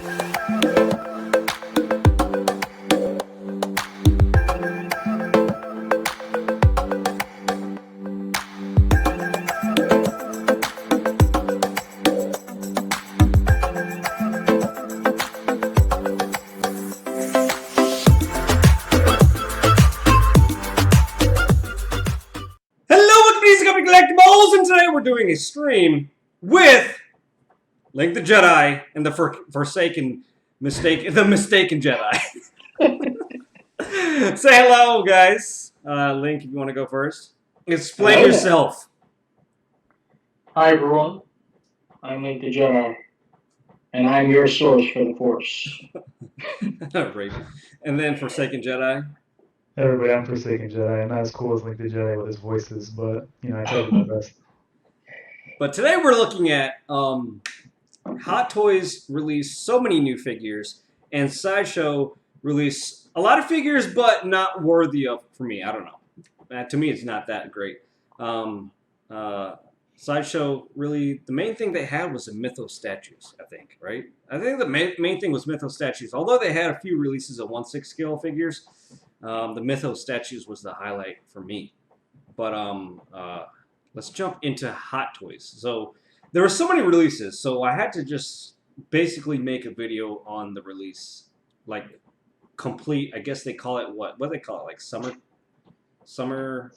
Collectibles, and today we're doing a stream with Link the Jedi and the mistaken Jedi. Say hello, guys. Link, if you want to go first, explain yourself. Hi everyone, I'm Link the Jedi, and I'm your source for the Force. Right. And then Forsaken Jedi. Hey everybody, I'm Forsaken Jedi. I'm not as cool as Link the Jedi with his voices, but I try to do my best. But today we're looking at Hot Toys released so many new figures, and Sideshow released a lot of figures, but not worthy of, for me. I don't know. To me, it's not that great. Sideshow, really, the main thing they had was the Mythos statues, I think, right? I think the main thing was Mythos statues. Although they had a few releases of 1/6 scale figures, the Mythos statues was the highlight for me. But let's jump into Hot Toys. So there were so many releases, so I had to just basically make a video on the release, like complete. I guess they call it what do they call it? Like summer Sideshow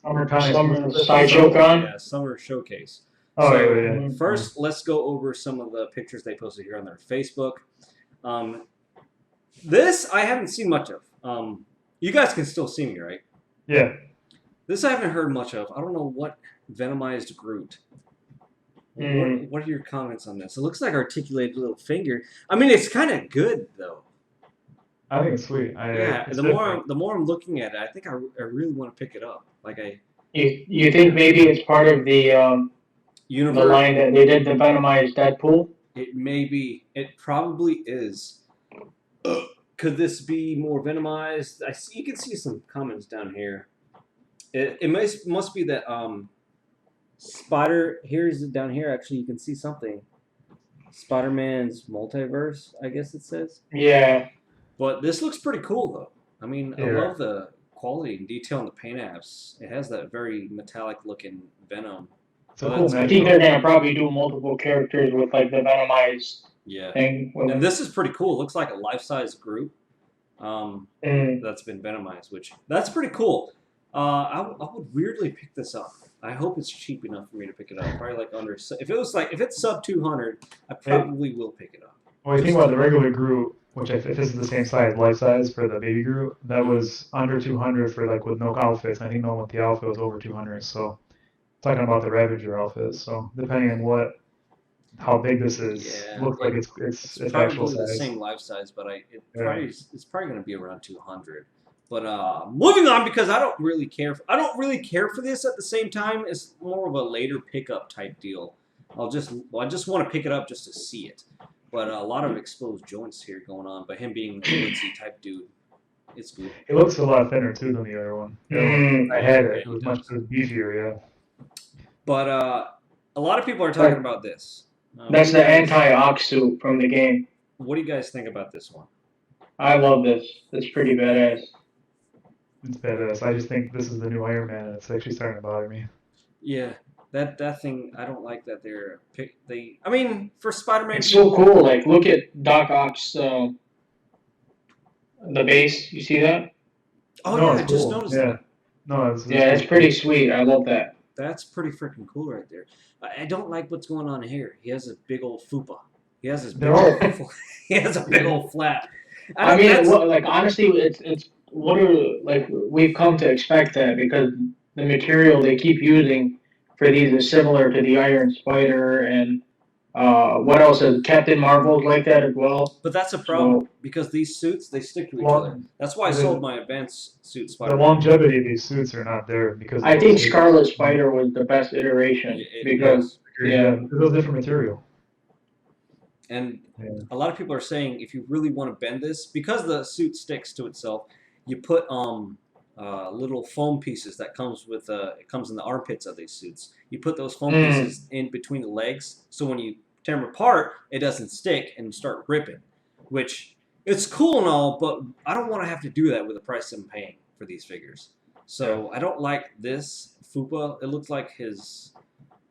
Con? Yeah, summer showcase. Oh, so yeah. First, let's go over some of the pictures they posted here on their Facebook. This I haven't seen much of. You guys can still see me, right? Yeah. This I haven't heard much of. I don't know what Venomized Groot. What are your comments on this? It looks like articulated little finger. I mean, it's kind of good though. I think it's sweet. The more I'm looking at it, I think I really want to pick it up. You think maybe it's part of the universe, the line that they did the Venomized Deadpool? It may be. It probably is. Could this be more Venomized? I see. You can see some comments down here. It must be that Spider. Here's it down here. Actually, you can see something. Spider-Man's multiverse, I guess it says. Yeah. But this looks pretty cool, though. I mean, I love the quality and detail in the paint apps. It has that very metallic-looking Venom. So cool, I think they're gonna probably do multiple characters with like the Venomized thing. And this is pretty cool. It looks like a life-size group that's been Venomized, which that's pretty cool. I would weirdly pick this up. I hope it's cheap enough for me to pick it up. Probably like under. If it's sub 200, I probably will pick it up. Well, you think about the regular Groot, which if this is the same size, life size for the baby Groot, that was under 200 for like with no outfits. I think no one with the outfit was over 200. So talking about the Ravager outfit. So depending on how big this is, looks like it's actual size. The same life size, but it's probably going to be around 200. But moving on, because I don't really care. I don't really care for this at the same time. It's more of a later pickup type deal. I just want to pick it up just to see it. But a lot of exposed joints here going on. But him being a woodsy type dude, it's good. It looks a lot thinner too than the other one. I had it. It was much beefier, yeah. But a lot of people are talking about this. That's the anti-ox suit from the game. What do you guys think about this one? I love this. It's pretty badass. It's badass. I just think this is the new Iron Man, and it's actually starting to bother me. Yeah, that thing. I don't like that I mean, for Spider-Man, it's so cool. Like, look at Doc Ock's the base. You see that? Oh no, yeah, I just noticed that. No, it's pretty sweet. I love that. That's pretty freaking cool right there. I don't like what's going on here. He has a big old fupa. He has this big he has a big old flap. I mean, honestly, it's we've come to expect that because the material they keep using for these is similar to the Iron Spider and what else is Captain Marvel's like that as well. But that's a problem because these suits they stick to each other. That's why I sold my advanced suit Spider. The longevity of these suits are not there because I think Scarlet Spider was the best iteration because it was different material. And a lot of people are saying if you really want to bend this, because the suit sticks to itself, you put little foam pieces that comes with it comes in the armpits of these suits. You put those foam pieces in between the legs, so when you tear them apart, it doesn't stick and you start ripping. which it's cool and all, but I don't want to have to do that with the price I'm paying for these figures. So I don't like this Fupa. It looks like his,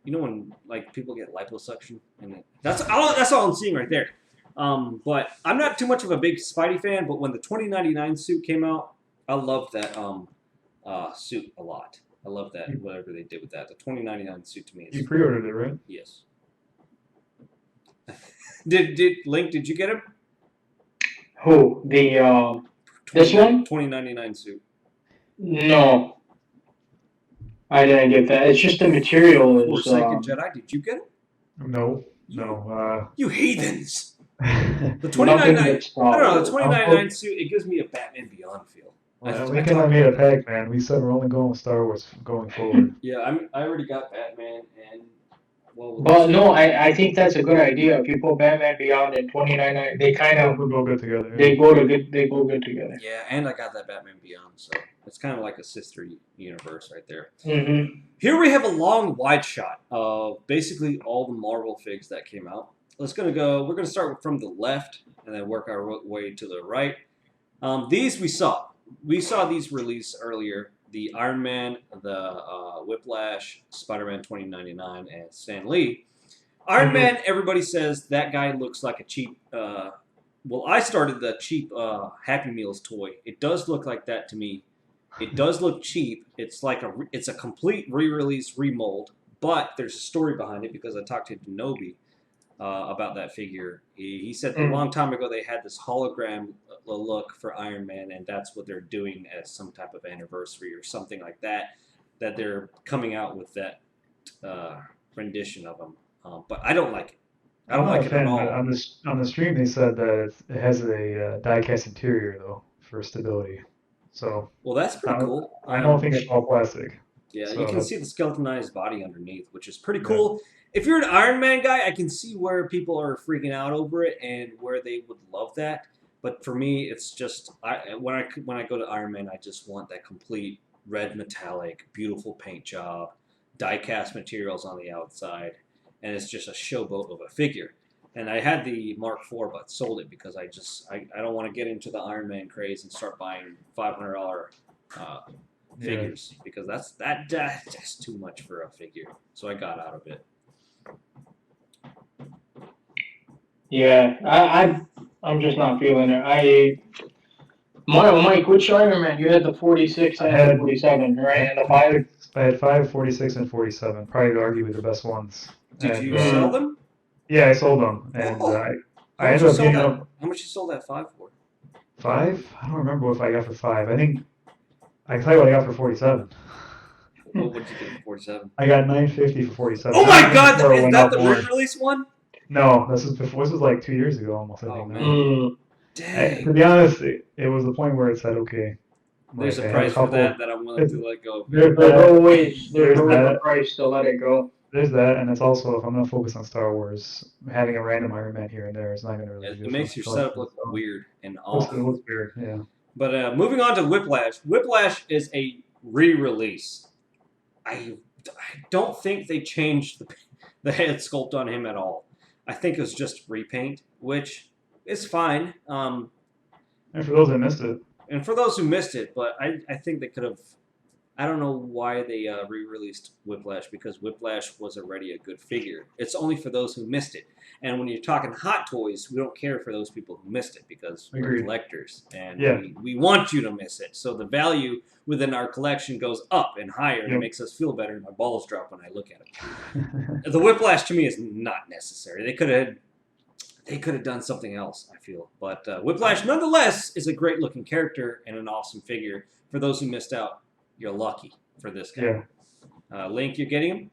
when like people get liposuction, and that's all I'm seeing right there. But I'm not too much of a big Spidey fan. But when the 2099 suit came out, I loved that suit a lot. I love that whatever they did with that. The 2099 suit to me is. You pre-ordered it, right? Yes. Did Link? Did you get him? Who? This one? 2099 suit. No, I didn't get that. It's just the material is. Forsaken Jedi. Did you get him? No. You heathens. The The 2099. I don't know. The 2099 suit. It gives me a Batman Beyond feel. Link and I made a pact, man. We said we're only going with Star Wars going forward. Yeah, I already got Batman and. But no, I think that's a good idea. If you put Batman Beyond and 2099, they kind of go good together. They go good together. Yeah, and I got that Batman Beyond, so it's kind of like a sister universe right there. Mm-hmm. Here we have a long wide shot of basically all the Marvel figs that came out. We're gonna start from the left and then work our way to the right. These we saw these released earlier. The Iron Man, the Whiplash, Spider-Man 2099, and Stan Lee. Iron Man, everybody says that guy looks like a cheap. Well, I started the cheap Happy Meals toy. It does look like that to me. It does look cheap. It's like it's a complete re-release, remold, but there's a story behind it because I talked to Kenobi about that figure. He said a long time ago they had this hologram look for Iron Man, and that's what they're doing as some type of anniversary or something like that. That they're coming out with that rendition of him, but I don't like it. I don't like it at all. On the stream, they said that it has a die-cast interior though for stability. So well, that's pretty cool. I don't think it's all plastic. Yeah, so you can see the skeletonized body underneath, which is pretty cool. If you're an Iron Man guy, I can see where people are freaking out over it and where they would love that. But for me, it's just when I go to Iron Man, I just want that complete red metallic, beautiful paint job, die-cast materials on the outside, and it's just a showboat of a figure. And I had the Mark IV, but sold it because I don't want to get into the Iron Man craze and start buying $500 figures because that's just too much for a figure. So I got out of it. Yeah, I'm just not feeling it. Mike, which Iron Man? You had the 46 and the 47, right? And the 5? I had 5, 46, and 47. Probably arguably the best ones. Did you sell them? Yeah, I sold them. And I ended up getting up. How much you sold that 5 for? 5? I don't remember what I got for 5. I think I can tell you what I got for 47. What did you get for 47? I got $950 for 47. Oh my God! Is that the re-release one? No, this was like 2 years ago almost. I think. Man. Dang. To be honest, it was the point where it said, okay. There's a price for that I'm willing to let go. There's always a price to let it go. There's that, and it's also, if I'm going to focus on Star Wars, having a random Iron Man here and there is not going to really It makes your setup look weird and off. It looks weird, yeah. But moving on to Whiplash. Whiplash is a re-release. I don't think they changed the head sculpt on him at all. I think it was just repaint, which is fine. And for those that missed it. And for those who missed it, but I think they could have. I don't know why they re-released Whiplash because Whiplash was already a good figure. It's only for those who missed it. And when you're talking Hot Toys, we don't care for those people who missed it because we're collectors and we want you to miss it. So the value within our collection goes up and higher. And it makes us feel better. My balls drop when I look at it. The Whiplash to me is not necessary. They could have done something else, I feel. But Whiplash, nonetheless, is a great-looking character and an awesome figure. For those who missed out, you're lucky for this guy. Yeah. Link, you're getting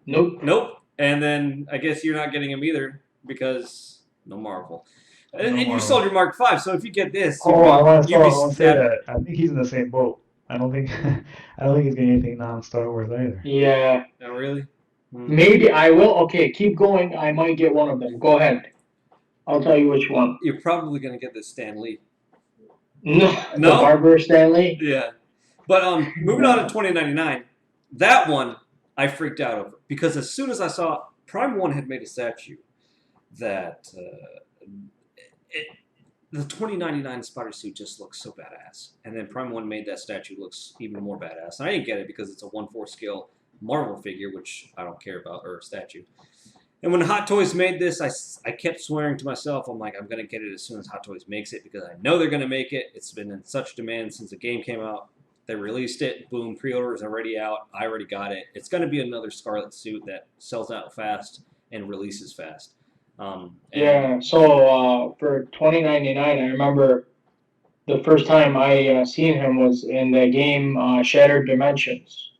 him? Nope. And then I guess you're not getting him either because no Marvel. And you sold your Mark V, so if you get this, I want to say that. I think he's in the same boat. I don't think he's getting anything non-Star Wars either. Yeah. Oh, really? Maybe I will. Okay, keep going. I might get one of them. Go ahead. I'll tell you which one. You're probably going to get this Stan Lee. No? The Barber Stan Lee? Yeah. But moving on to 2099, that one I freaked out over because as soon as I saw Prime 1 had made a statue that the 2099 spider suit just looks so badass. And then Prime 1 made that statue looks even more badass. And I didn't get it because it's a 1/4 scale Marvel figure, which I don't care about, or statue. And when Hot Toys made this, I kept swearing to myself, I'm like, I'm going to get it as soon as Hot Toys makes it because I know they're going to make it. It's been in such demand since the game came out. They released it. Boom, pre-order is already out. I already got it. It's going to be another Scarlet suit that sells out fast and releases fast. Yeah, so for 2099, I remember the first time I seen him was in the game Shattered Dimensions.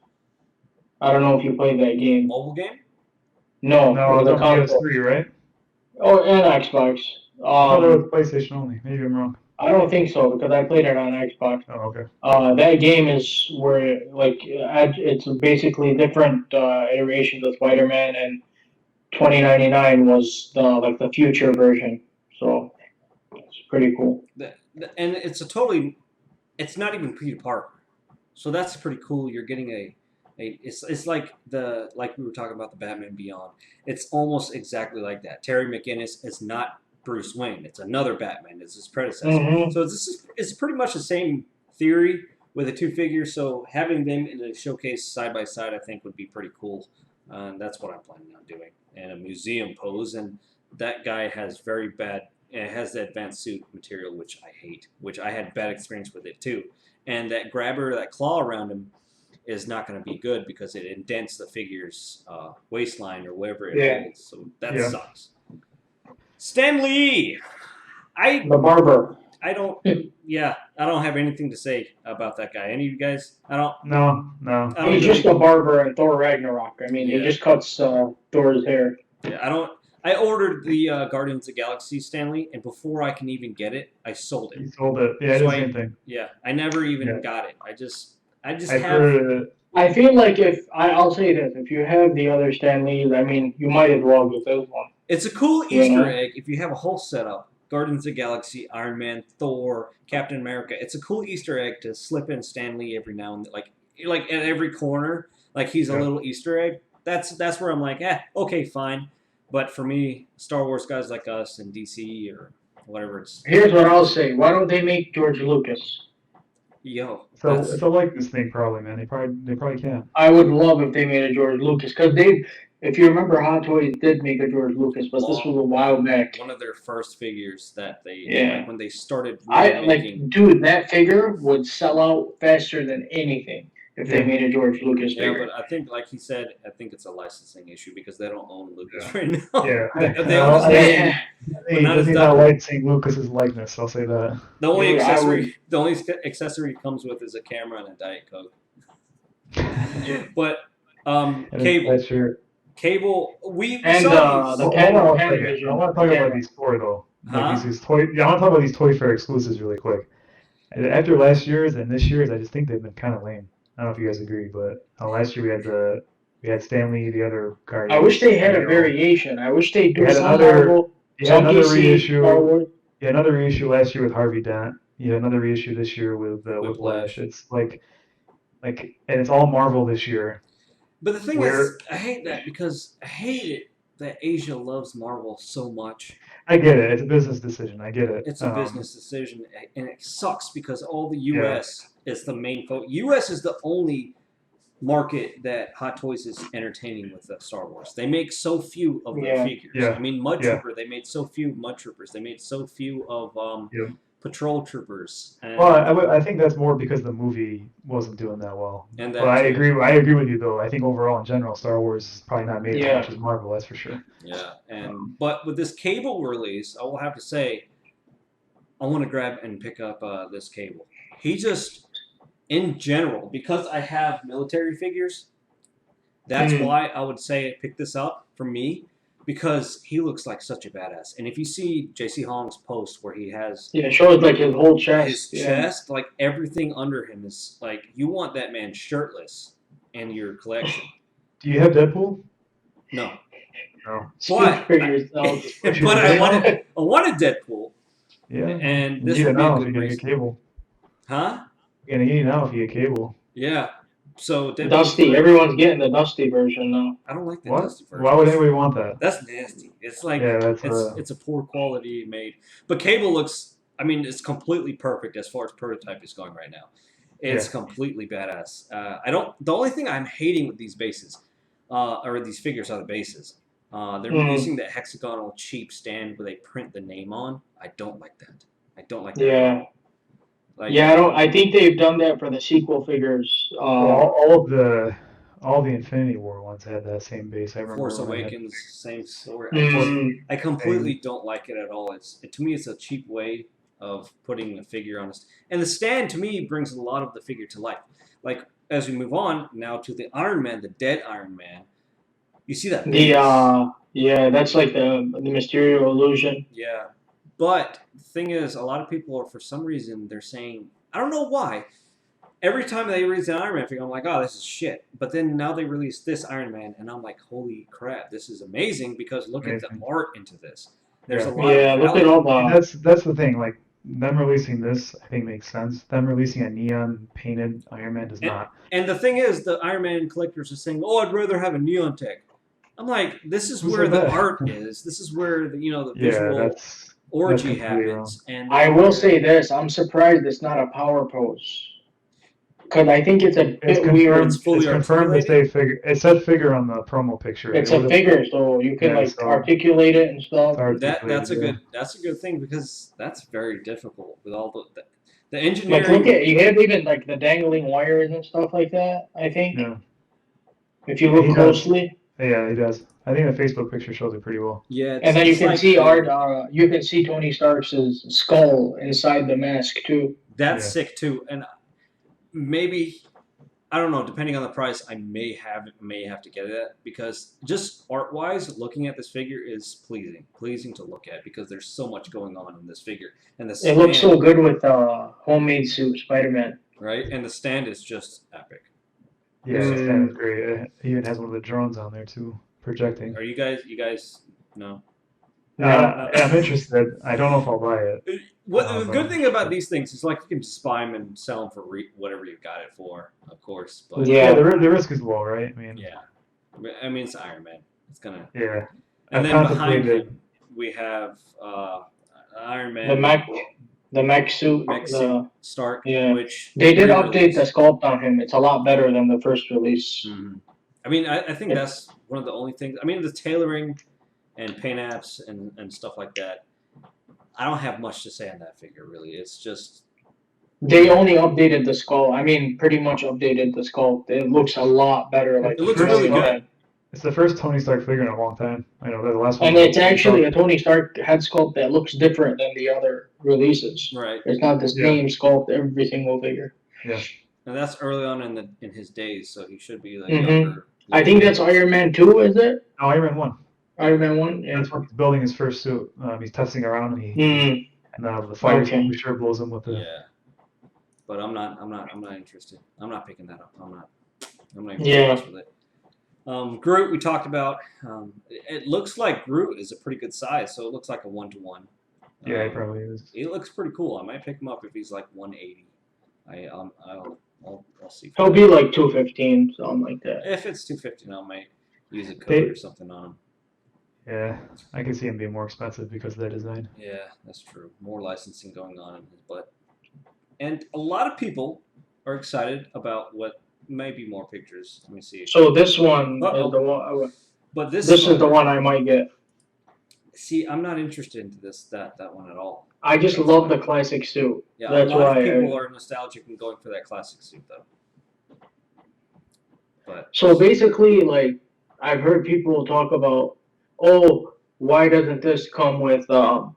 I don't know if you played that game. Mobile game? No, No, it it was a was on console. PS3, right? Oh, and Xbox. I thought it was PlayStation only. Maybe I'm wrong. I don't think so because I played it on Xbox. Oh, okay. That game is where it's basically different iterations of Spider-Man, and 2099 was the future version. So it's pretty cool. And it's not even Peter Parker. So that's pretty cool. You're getting it's like we were talking about the Batman Beyond. It's almost exactly like that. Terry McGinnis is not Bruce Wayne. It's another Batman. It's his predecessor. Mm-hmm. So it's pretty much the same theory with the two figures. So having them in a showcase side by side, I think, would be pretty cool. And that's what I'm planning on doing. And a museum pose. And that guy has it has the advanced suit material, which I hate, which I had bad experience with it too. And that grabber, that claw around him, is not going to be good because it indents the figure's waistline or whatever it holds. So that sucks. Stan Lee! The barber. I don't have anything to say about that guy. Any of you guys? No. He's just a barber in Thor Ragnarok. I mean, he just cuts Thor's hair. Yeah, I ordered the Guardians of the Galaxy Stanley, and before I can even get it, I sold it. You sold it. Yeah, So the same thing. Yeah, I never even got it. I just have. I feel like I'll say this, if you have the other Stanleys, I mean, you might as well get this one. It's a cool Easter egg if you have a whole setup. Guardians of the Galaxy, Iron Man, Thor, Captain America. It's a cool Easter egg to slip in Stan Lee every now and then, like at every corner, like he's a little Easter egg. That's where I'm like, okay, fine. But for me, Star Wars guys like us and DC or whatever, here's what I'll say: why don't they make George Lucas? Yo, so it's a likeness thing, probably, man. They probably can. I would love if they made a George Lucas because if you remember, Hot Toys did make a George Lucas, but this was a while back. One of their first figures that they when they started. Dude, that figure would sell out faster than anything if they made a George Lucas figure. Yeah, but I think, like he said, I think it's a licensing issue because they don't own Lucas right now. Yeah, they own his name. He's not licensing Lucas's likeness. I'll say that. The only accessory it comes with is a camera and a Diet Coke. But Cable, we and saw the I want to talk about these four though. Huh? These toy. Yeah, I want to talk about these Toy Fair exclusives really quick. After last year's and this year's, I just think they've been kind of lame. I don't know if you guys agree, but last year we had Stanley, the other Guardian. I wish they had a variation. I wish they do had some another Marvel, some DC, reissue. Star Wars. Yeah, another reissue last year with Harvey Dent. Yeah, another reissue this year with Whiplash. It's and it's all Marvel this year. But the thing is, I hate that because I hate it that Asia loves Marvel so much. I get it. It's a business decision. I get it. It's a business decision, and it sucks because all the U.S. is the main focus. U.S. is the only market that Hot Toys is entertaining with Star Wars. They make so few of their figures. Yeah. I mean, Mud Trooper, they made so few Mud Troopers. They made so few of Patrol Troopers. Well, I think that's more because the movie wasn't doing that well. And but I agree with you though. I think overall in general, Star Wars is probably not made as much as Marvel. That's for sure. Yeah, but with this Cable release, I will have to say, I want to grab and pick up this Cable. He just, in general, because I have military figures, that's why I would say pick this up for me. Because he looks like such a badass. And if you see JC Hong's post where he has... Yeah, it shows like his whole chest. His chest, like everything under him is like, you want that man shirtless in your collection. Do you have Deadpool? No. But I wanted Deadpool. Yeah. And this would would be be a a good good reason. Cable. Huh? You're gonna get it now if you get Cable. Yeah. So Deadpool, Dusty. Everyone's getting the Dusty version now. I don't like the What? Dusty version. Why would anybody want that? That's nasty. It's like Yeah, it's a poor quality made. But Cable looks I mean, it's completely perfect as far as prototype is going right now. It's completely badass. I don't. The only thing I'm hating with these bases, or these figures, are the bases. They're using that hexagonal cheap stand where they print the name on. I don't like that. I don't like that at Yeah. all. Like, Yeah, I don't. I think they've done that for the sequel figures. Well, all the Infinity War ones had that same base. I remember Force when I had Awakens, same story. mm, I completely don't like it at all. To me, it's a cheap way of putting a figure on. And the stand to me brings a lot of the figure to life. Like as we move on now to the Iron Man, the dead Iron Man. You see that base? yeah, that's like the Mysterio illusion. Yeah, but the thing is, a lot of people are for some reason they're saying I don't know why. Every time they release an Iron Man figure, I'm like, oh, this is shit. But then now they release this Iron Man, and I'm like, holy crap, this is amazing because look at the art into this. There's a lot Yeah, of look at value. all the. that's the thing. Like them releasing this, I think makes sense. Them releasing a neon painted Iron Man does not. And the thing is, the Iron Man collectors are saying, oh, I'd rather have a neon tech. I'm like, this is Who where said the that? art is. This is where the Yeah, visual that's orgy completely wrong. happens. And I will say this: I'm surprised it's not a power pose. Because I think it's a It's bit weird. confirmed. it's fully It's confirmed to articulated. say figure. It said figure on the promo picture. It's It would a have. figure, so you can Yeah, like so articulate it and stuff. it's articulated. That's a good thing because that's very difficult with all the Like, look engineering. at you have even like the dangling wires and stuff like that. I think Yeah, if you yeah, look he does. closely, Yeah, he does. I think the Facebook picture shows it pretty well. Yeah, and then you it's can like see you can see Tony Stark's skull inside the mask too. that's Yeah. sick too. And maybe I don't know. Depending on the price, I may have to get it because just art wise, looking at this figure is pleasing to look at because there's so much going on in this figure and the It looks so stand, good with homemade suit Spider-Man. right? And the stand is just epic. Yeah, the stand is great. It even has one of the drones on there too, projecting. Are you guys no? I'm interested. I don't know if I'll buy it. What the But good thing about these things is like you can just buy them and sell them for whatever you got it for, of course. But Yeah. the risk is low, right? I mean, yeah, I mean it's Iron Man. It's gonna. yeah. And I've then behind contemplated. him we have Iron The Man mech suit. mech suit Stark, Yeah. which They did update the re-release. sculpt on him. It's a lot better than the first release. I mean, I think that's one of the only things. I mean, the tailoring and paint apps and stuff like that. I don't have much to say on that figure, really. It's just They only updated the skull. I mean, pretty much updated the sculpt. It looks a lot better. Like it looks First really one. good. It's the first Tony Stark figure in a long time. I know that the last one. And was it's Tony actually Stark. a Tony Stark head sculpt that looks different than the other releases. Right. It's not the same sculpt every single figure. Yeah. And that's early on in his days, so he should be like Mhm. younger. I think that's Iron Man 2, is it? No, Iron Man 1. Iron Man 1? Yeah. That's when he's building his first suit. He's testing around and the fire extinguisher blows him with the. Yeah. But I'm not interested. I'm not picking that up. I'm not even with it. Groot we talked about. It looks like Groot is a pretty good size, so it looks like a 1-to-1. Yeah, he probably is. He looks pretty cool. I might pick him up if he's like 180. I'll see. He'll be like 215, something like that. If it's 250, I might use a code or something on him. Yeah, I can see him being more expensive because of that design. Yeah, that's true. More licensing going on in his butt. And a lot of people are excited about what may be more pictures. Let me see. So this one is the one. But this is the one I might get. See, I'm not interested into that one at all. I just love the classic suit. Yeah, That's a lot why of people are nostalgic and going for that classic suit, though. But so basically, like I've heard people talk about, oh, why doesn't this come with Ben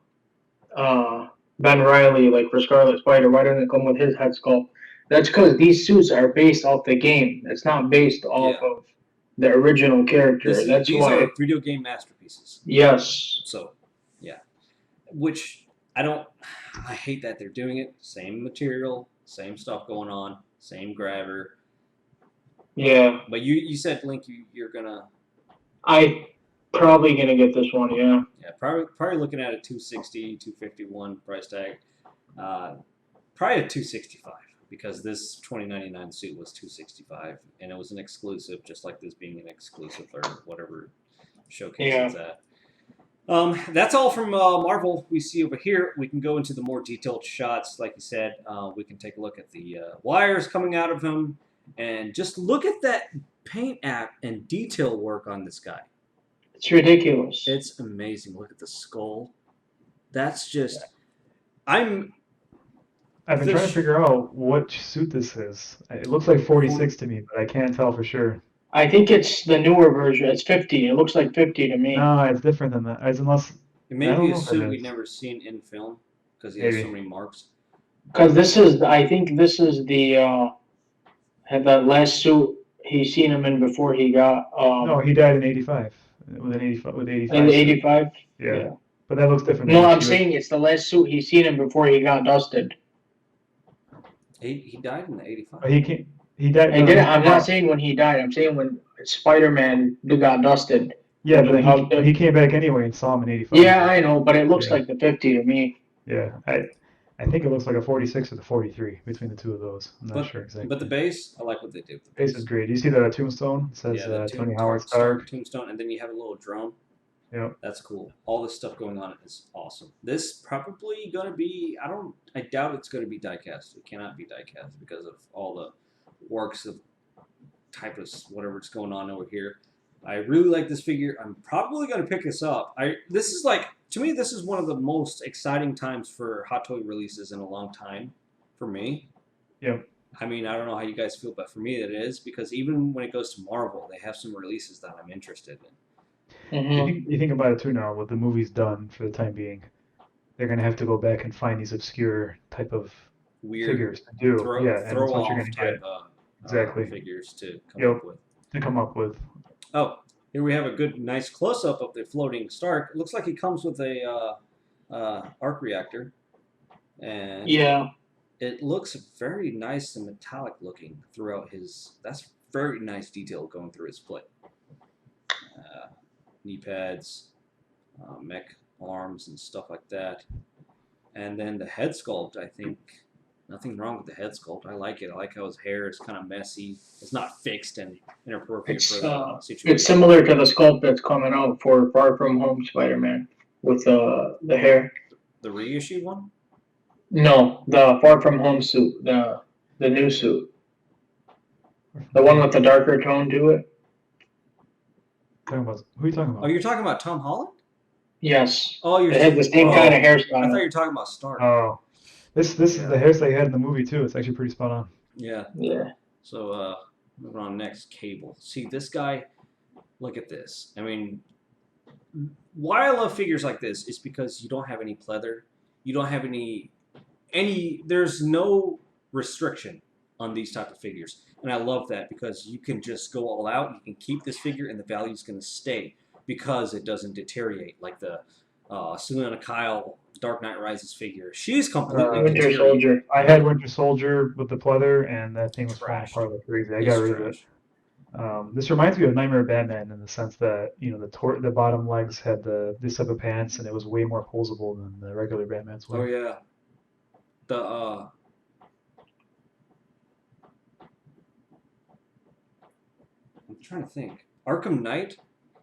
Riley, like for Scarlet Spider? Why doesn't it come with his head sculpt? That's because these suits are based off the game. It's not based off of the original character. These are video game masterpieces. Yes. So, yeah. Which I hate that they're doing it. Same material, same stuff going on, same grabber. Yeah. But you said, Link, you're gonna. I probably gonna get this one. Yeah. Yeah, probably looking at a 260, 251 price tag. Probably a 265 because this 2099 suit was 265 and it was an exclusive, just like this being an exclusive or whatever showcase it's at. That's all from Marvel we see over here. We can go into the more detailed shots, like you said. We can take a look at the wires coming out of him, and just look at that paint app and detail work on this guy. It's ridiculous. It's amazing. Look at the skull. That's just. I'm. I've been trying to figure out what suit this is. It looks like 46 to me, but I can't tell for sure. I think it's the newer version. It's 50. It looks like 50 to me. No, it's different than that. Unless It I may don't be a know if it suit we've is. never seen in film because he has so Maybe. many marks. Because this is, I think this is had that last suit he's seen him in before he got No, he died in 85 with an 85 in the suit. 85. Yeah, but that looks different. No, than I'm the saying it's the last suit he's seen him before he got dusted. He died in the 85. But he can't. He died. And No, did I'm not saying when he died. I'm saying when Spider-Man got dusted. yeah, but When then he came back anyway and saw him in 85. Yeah, I know, but it looks Yeah. like the 50 to me. Yeah, I think it looks like a 46 or the 43 between the two of those. I'm not sure exactly. But the base, I like what they did with the base is great. Do you see the tombstone? It says Yeah, the Tony Howard Stark. tombstone, and then you have a little drone. Yeah. That's cool. All this stuff going on is awesome. This probably gonna be. I doubt it's gonna be diecast. It cannot be diecast because of all the works of typos, whatever's going on over here. I really like this figure. I'm probably gonna pick this up. This is like, to me, this is one of the most exciting times for Hot Toy releases in a long time for me. Yep. I mean, I don't know how you guys feel, but for me it is, because even when it goes to Marvel, they have some releases that I'm interested in. You think about it too now, what the movie's done for the time being. They're gonna have to go back and find these obscure type of Weird figures to do. throw Yeah, and that's what you're off gonna type get. Exactly. figures to come Yep. up with. To come up with. Oh, here we have a good, nice close up of the floating Stark. It looks like he comes with a arc reactor, and Yeah. it looks very nice and metallic looking throughout his. That's very nice detail going through his foot. Knee pads, mech arms, and stuff like that. And then the head sculpt, I think nothing wrong with the head sculpt. I like it. I like how his hair is kind of messy. It's not fixed and inappropriate for the situation. It's similar to the sculpt that's coming out for Far From Home Spider-Man with the hair. The reissued one? No, the Far From Home suit, the new suit, the one with the darker tone to it. Who are you talking about? Oh, you're talking about Tom Holland? Yes. Oh, It has the same kind of hairstyle. I thought you were talking about Stark. Oh, this is the hairstyle he had in the movie too. It's actually pretty spot on. Yeah. Yeah. So moving on next, Cable. See this guy? Look at this. I mean, why I love figures like this is because you don't have any pleather. You don't have any. There's no restriction on these type of figures, and I love that because you can just go all out. You can keep this figure, and the value is going to stay because it doesn't deteriorate like the Selena Kyle Dark Knight Rises figure. She's completely Winter deteriorated. Soldier. I had Winter Soldier with the pleather, and that thing was falling Trash. apart like crazy. I got rid of it. This reminds me of Nightmare Batman in the sense that the bottom legs had this type of pants, and it was way more posable than the regular Batman's Oh were. yeah, the I'm trying to think. Arkham Knight,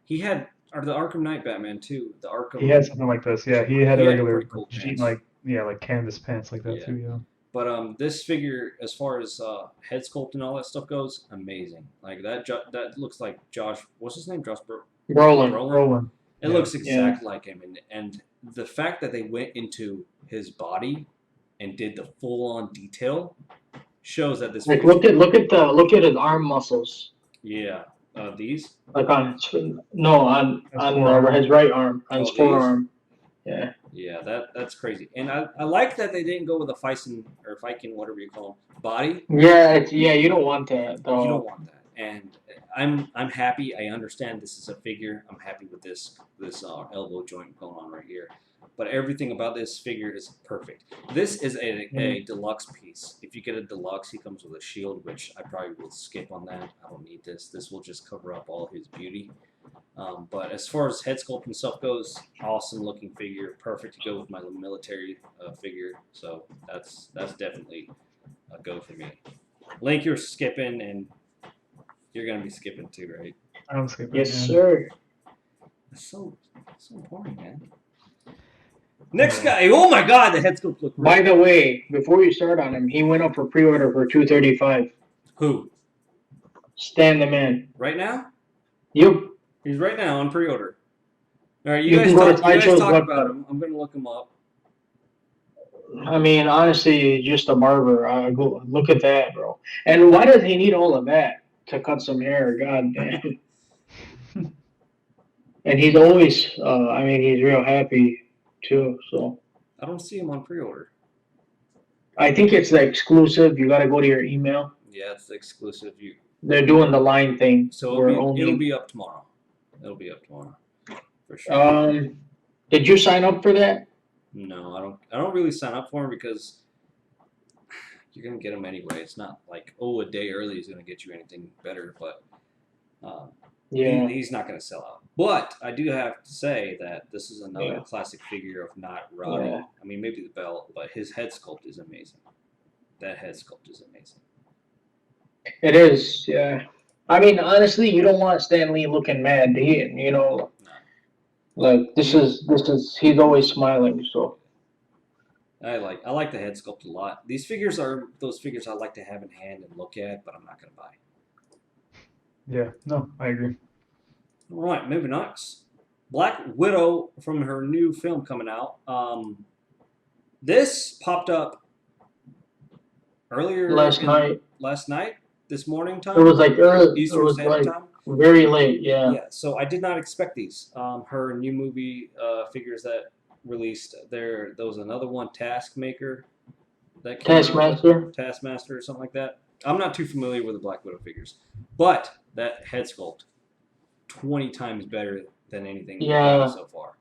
he had, or the Arkham Knight Batman too. The Arkham. He had something like this. Yeah, he had He a had regular pretty cool jean, pants. like canvas pants like that Yeah. too. Yeah. But this figure, as far as head sculpt and all that stuff goes, amazing. Like that looks like Josh. What's his name? Josh Brolin. Roland. It Yeah. looks exactly like him, and the fact that they went into his body and did the full on detail shows that this. Like figure's- look at his arm muscles. Yeah, these. Like on his right arm, on his Oh, these? forearm. Yeah. Yeah, that's crazy, and I like that they didn't go with a Fison or Viking, whatever you call him, body. Yeah, you don't want that though. You don't want that, and I'm happy. I understand this is a figure. I'm happy with this elbow joint going on right here, but everything about this figure is perfect. This is a deluxe piece. If you get a deluxe, he comes with a shield, which I probably will skip on that. I don't need this. This will just cover up all his beauty. But as far as head sculpt and stuff goes, awesome looking figure, perfect to go with my military figure. So that's definitely a go for me. Link, you're skipping, and you're gonna be skipping too, right? I'm skipping. Yes, yeah. sir. So So boring, man. Next guy. Oh my God, the head sculpt look. By the way, before you start on him, he went up for pre-order for $235. Who? Stan the Man. Right now? Yep. He's right now on pre-order. All right, You you can go to guys Sideshow's talk website. about him. I'm gonna look him up. I mean, honestly, just a barber. Go look at that, bro. And why does he need all of that to cut some hair? God damn. And he's always, I mean, he's real happy too. So I don't see him on pre-order. I think it's the exclusive. You got to go to your email. Yeah, it's the exclusive. They're doing the line thing. So it'll be up tomorrow. It'll be up tomorrow for sure. Did you sign up for that? No, I don't really sign up for him because you're gonna get him anyway. It's not like a day early is gonna get you anything better, but Yeah. he's not gonna sell out. But I do have to say that this is another classic figure of not rotting. Yeah. I mean, maybe the belt, but his head sculpt is amazing. That head sculpt is amazing. It is, yeah. I mean, honestly, you don't want Stan Lee looking mad. Like this is he's always smiling. So I like the head sculpt a lot. These figures are those figures I like to have in hand and look at, but I'm not gonna buy. Yeah, no, I agree. All right, moving next. Black Widow from her new film coming out. This popped up earlier last night, this morning time. it was like early. Eastern It was Standard like Time. very late. Yeah. Yeah, so I did not expect these. Her new movie figures that released there. There was another one, Taskmaster. That came out, Taskmaster or something like that. I'm not too familiar with the Black Widow figures, but that head sculpt, 20 times better than anything we've done so far.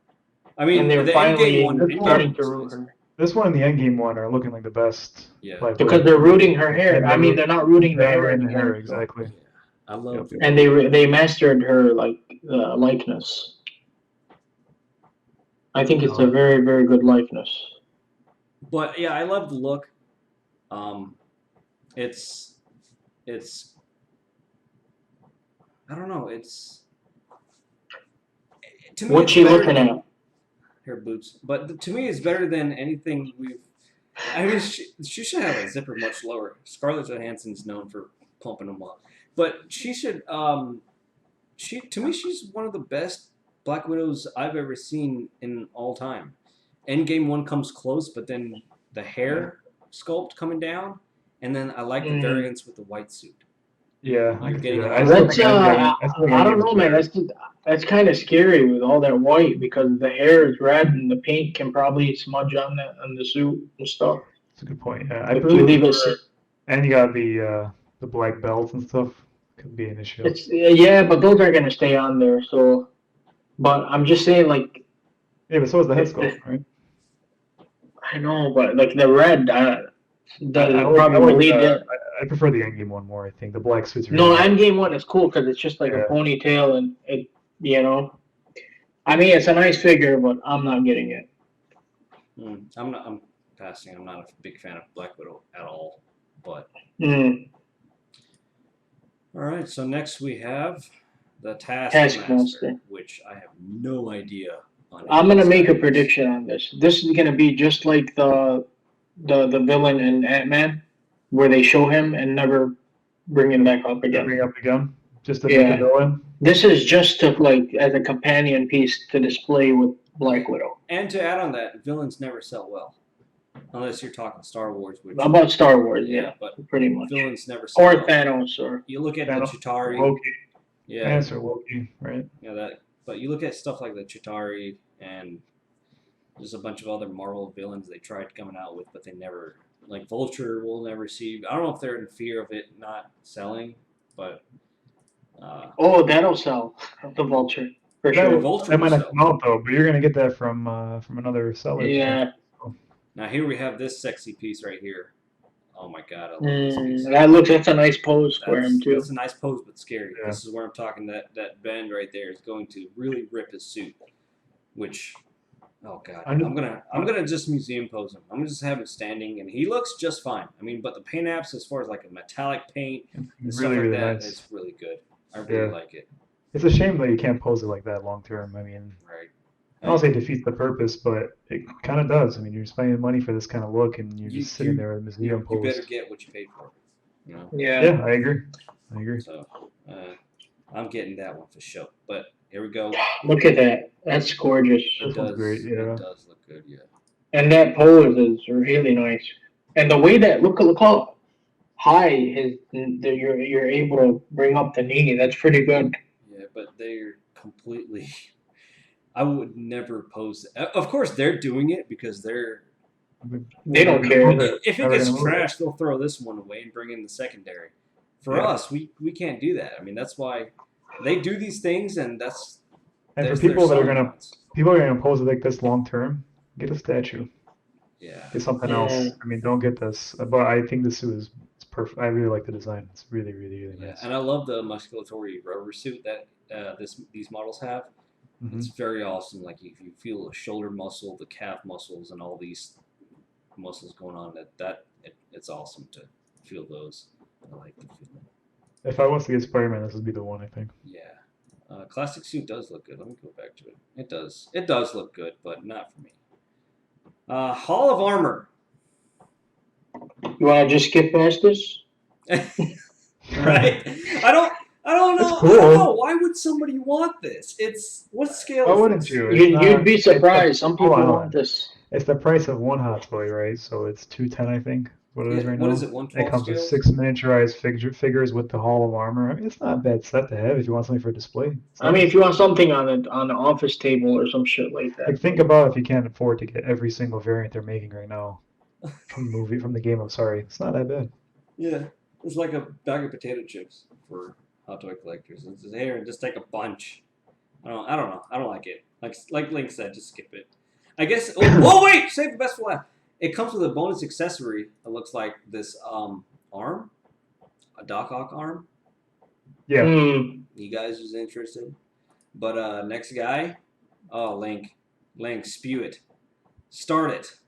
I mean, and they're the finally Endgame starting to root her. This one and the Endgame one are looking like the best. Yeah. Because they're rooting her hair. I mean, they're not rooting the hair in the anymore. hair, exactly. Yeah. I love it. And they mastered her likeness. I think it's a very, very good likeness. But yeah, I love the look. It's I don't know. It's to me. What's she looking at? Her boots, but to me, it's better than anything we've. I mean, she should have a zipper much lower. Scarlett Johansson's known for pumping them up, but she should. To me, she's one of the best Black Widows I've ever seen in all time. Endgame one comes close, but then the hair sculpt coming down, and then I like the variants with the white suit. Yeah, I'm getting I don't know, man. That's kind of scary with all that white because the hair is red and the paint can probably smudge on the suit and stuff. That's a good point. Yeah, If you leave it, and you got the black belts and stuff. Could be an issue. Yeah, but those are gonna stay on there. So, but I'm just saying, like. Yeah, but so is the head sculpt, right? I know, but like the red, I prefer the Endgame one more. I think the black suits. No, Endgame one is cool because it's just like a ponytail and it, I mean, it's a nice figure, but I'm not getting it. I'm passing. I'm not a big fan of Black Widow at all. But all right. So next we have the Taskmaster, which I have no idea. I'm gonna make a prediction on this. This is gonna be just like the villain in Ant-Man, where they show him and never bring him back up again. Just to make it go in. This is just to as a companion piece to display with Black Widow. And to add on that, villains never sell well, unless you're talking Star Wars. About Star Wars, but pretty much. Villains never sell well. Thanos, or you look at the Chitauri. Loki. Yeah. Answer Loki, right? Yeah, that. But you look at stuff like the Chitauri and there's a bunch of other Marvel villains they tried coming out with, but they never, like Vulture will never see. I don't know if they're in fear of it not selling, but. That'll sell, the Vulture. For sure. Vulture that might not come out though, but you're going to get that from another seller. Yeah. Now here we have this sexy piece right here. Oh my God, I love this piece. That's a nice pose for him too. That's a nice pose, but scary. Yeah. This is where I'm talking. That bend right there is going to really rip his suit. Which, oh God, I'm gonna just museum pose him. I'm gonna just have him standing, and he looks just fine. I mean, but the paint apps, as far as like a metallic paint and stuff like that, nice. It's really good. I really like it. It's a shame that you can't pose it like that long term. I mean, right. I don't say it defeats the purpose, but it kind of does. I mean, you're spending money for this kind of look, and you're just sitting there with museum You better posed. get what you paid for. You know. Yeah. Yeah, I agree. I agree. So, I'm getting that one for sure. But here we go. Look at that. That's gorgeous. This one's great. Yeah. It does look good. Yeah. And that pose is really nice. And the way that look how high you're able to bring up the knee. That's pretty good. Yeah, but they're completely. I would never pose. Of course, they're doing it because They don't care. If it gets trashed, they'll throw this one away and bring in the secondary. For us, we can't do that. I mean, that's why they do these things, and that's. And for people that are gonna pose it like this long term, get a statue. Yeah. Get something else. I mean, don't get this. But I think the suit is perfect. I really like the design. It's really, really, really nice. And I love the musculatory rubber suit that these models have. Mm-hmm. It's very awesome. Like if you feel the shoulder muscle, the calf muscles, and all these muscles going on, it's awesome to feel those. I like the feeling. If I was to get Spider-Man, this would be the one, I think. Yeah. Classic suit does look good. Let me go back to it. It does. It does look good, but not for me. Hall of Armor. You want to just skip past this? Right? I don't know. It's cool. I don't know. Why would somebody want this? It's what scale? Why is wouldn't this? you? You'd be surprised. Some people want this. It's the price of one Hot Toy, right? So it's $210, I think. What it is right now. What is it? 112 It comes scale? with 6 miniaturized figures with the Hall of Armor. I mean, it's not a bad set to have if you want something for display. I mean, if you want something on the office table or some shit like that. Like, think about if you can't afford to get every single variant they're making right now from the game. I'm sorry, it's not that bad. Yeah, it's like a bag of potato chips for Hot Toy collectors. It's here and just take a bunch. I don't know. I don't like it. Like Link said, just skip it. I guess. Oh wait, save the best for last. It comes with a bonus accessory. It looks like this arm, a Doc Ock arm. Yeah. You guys was interested, but next guy. Oh, Link, spew it, start it,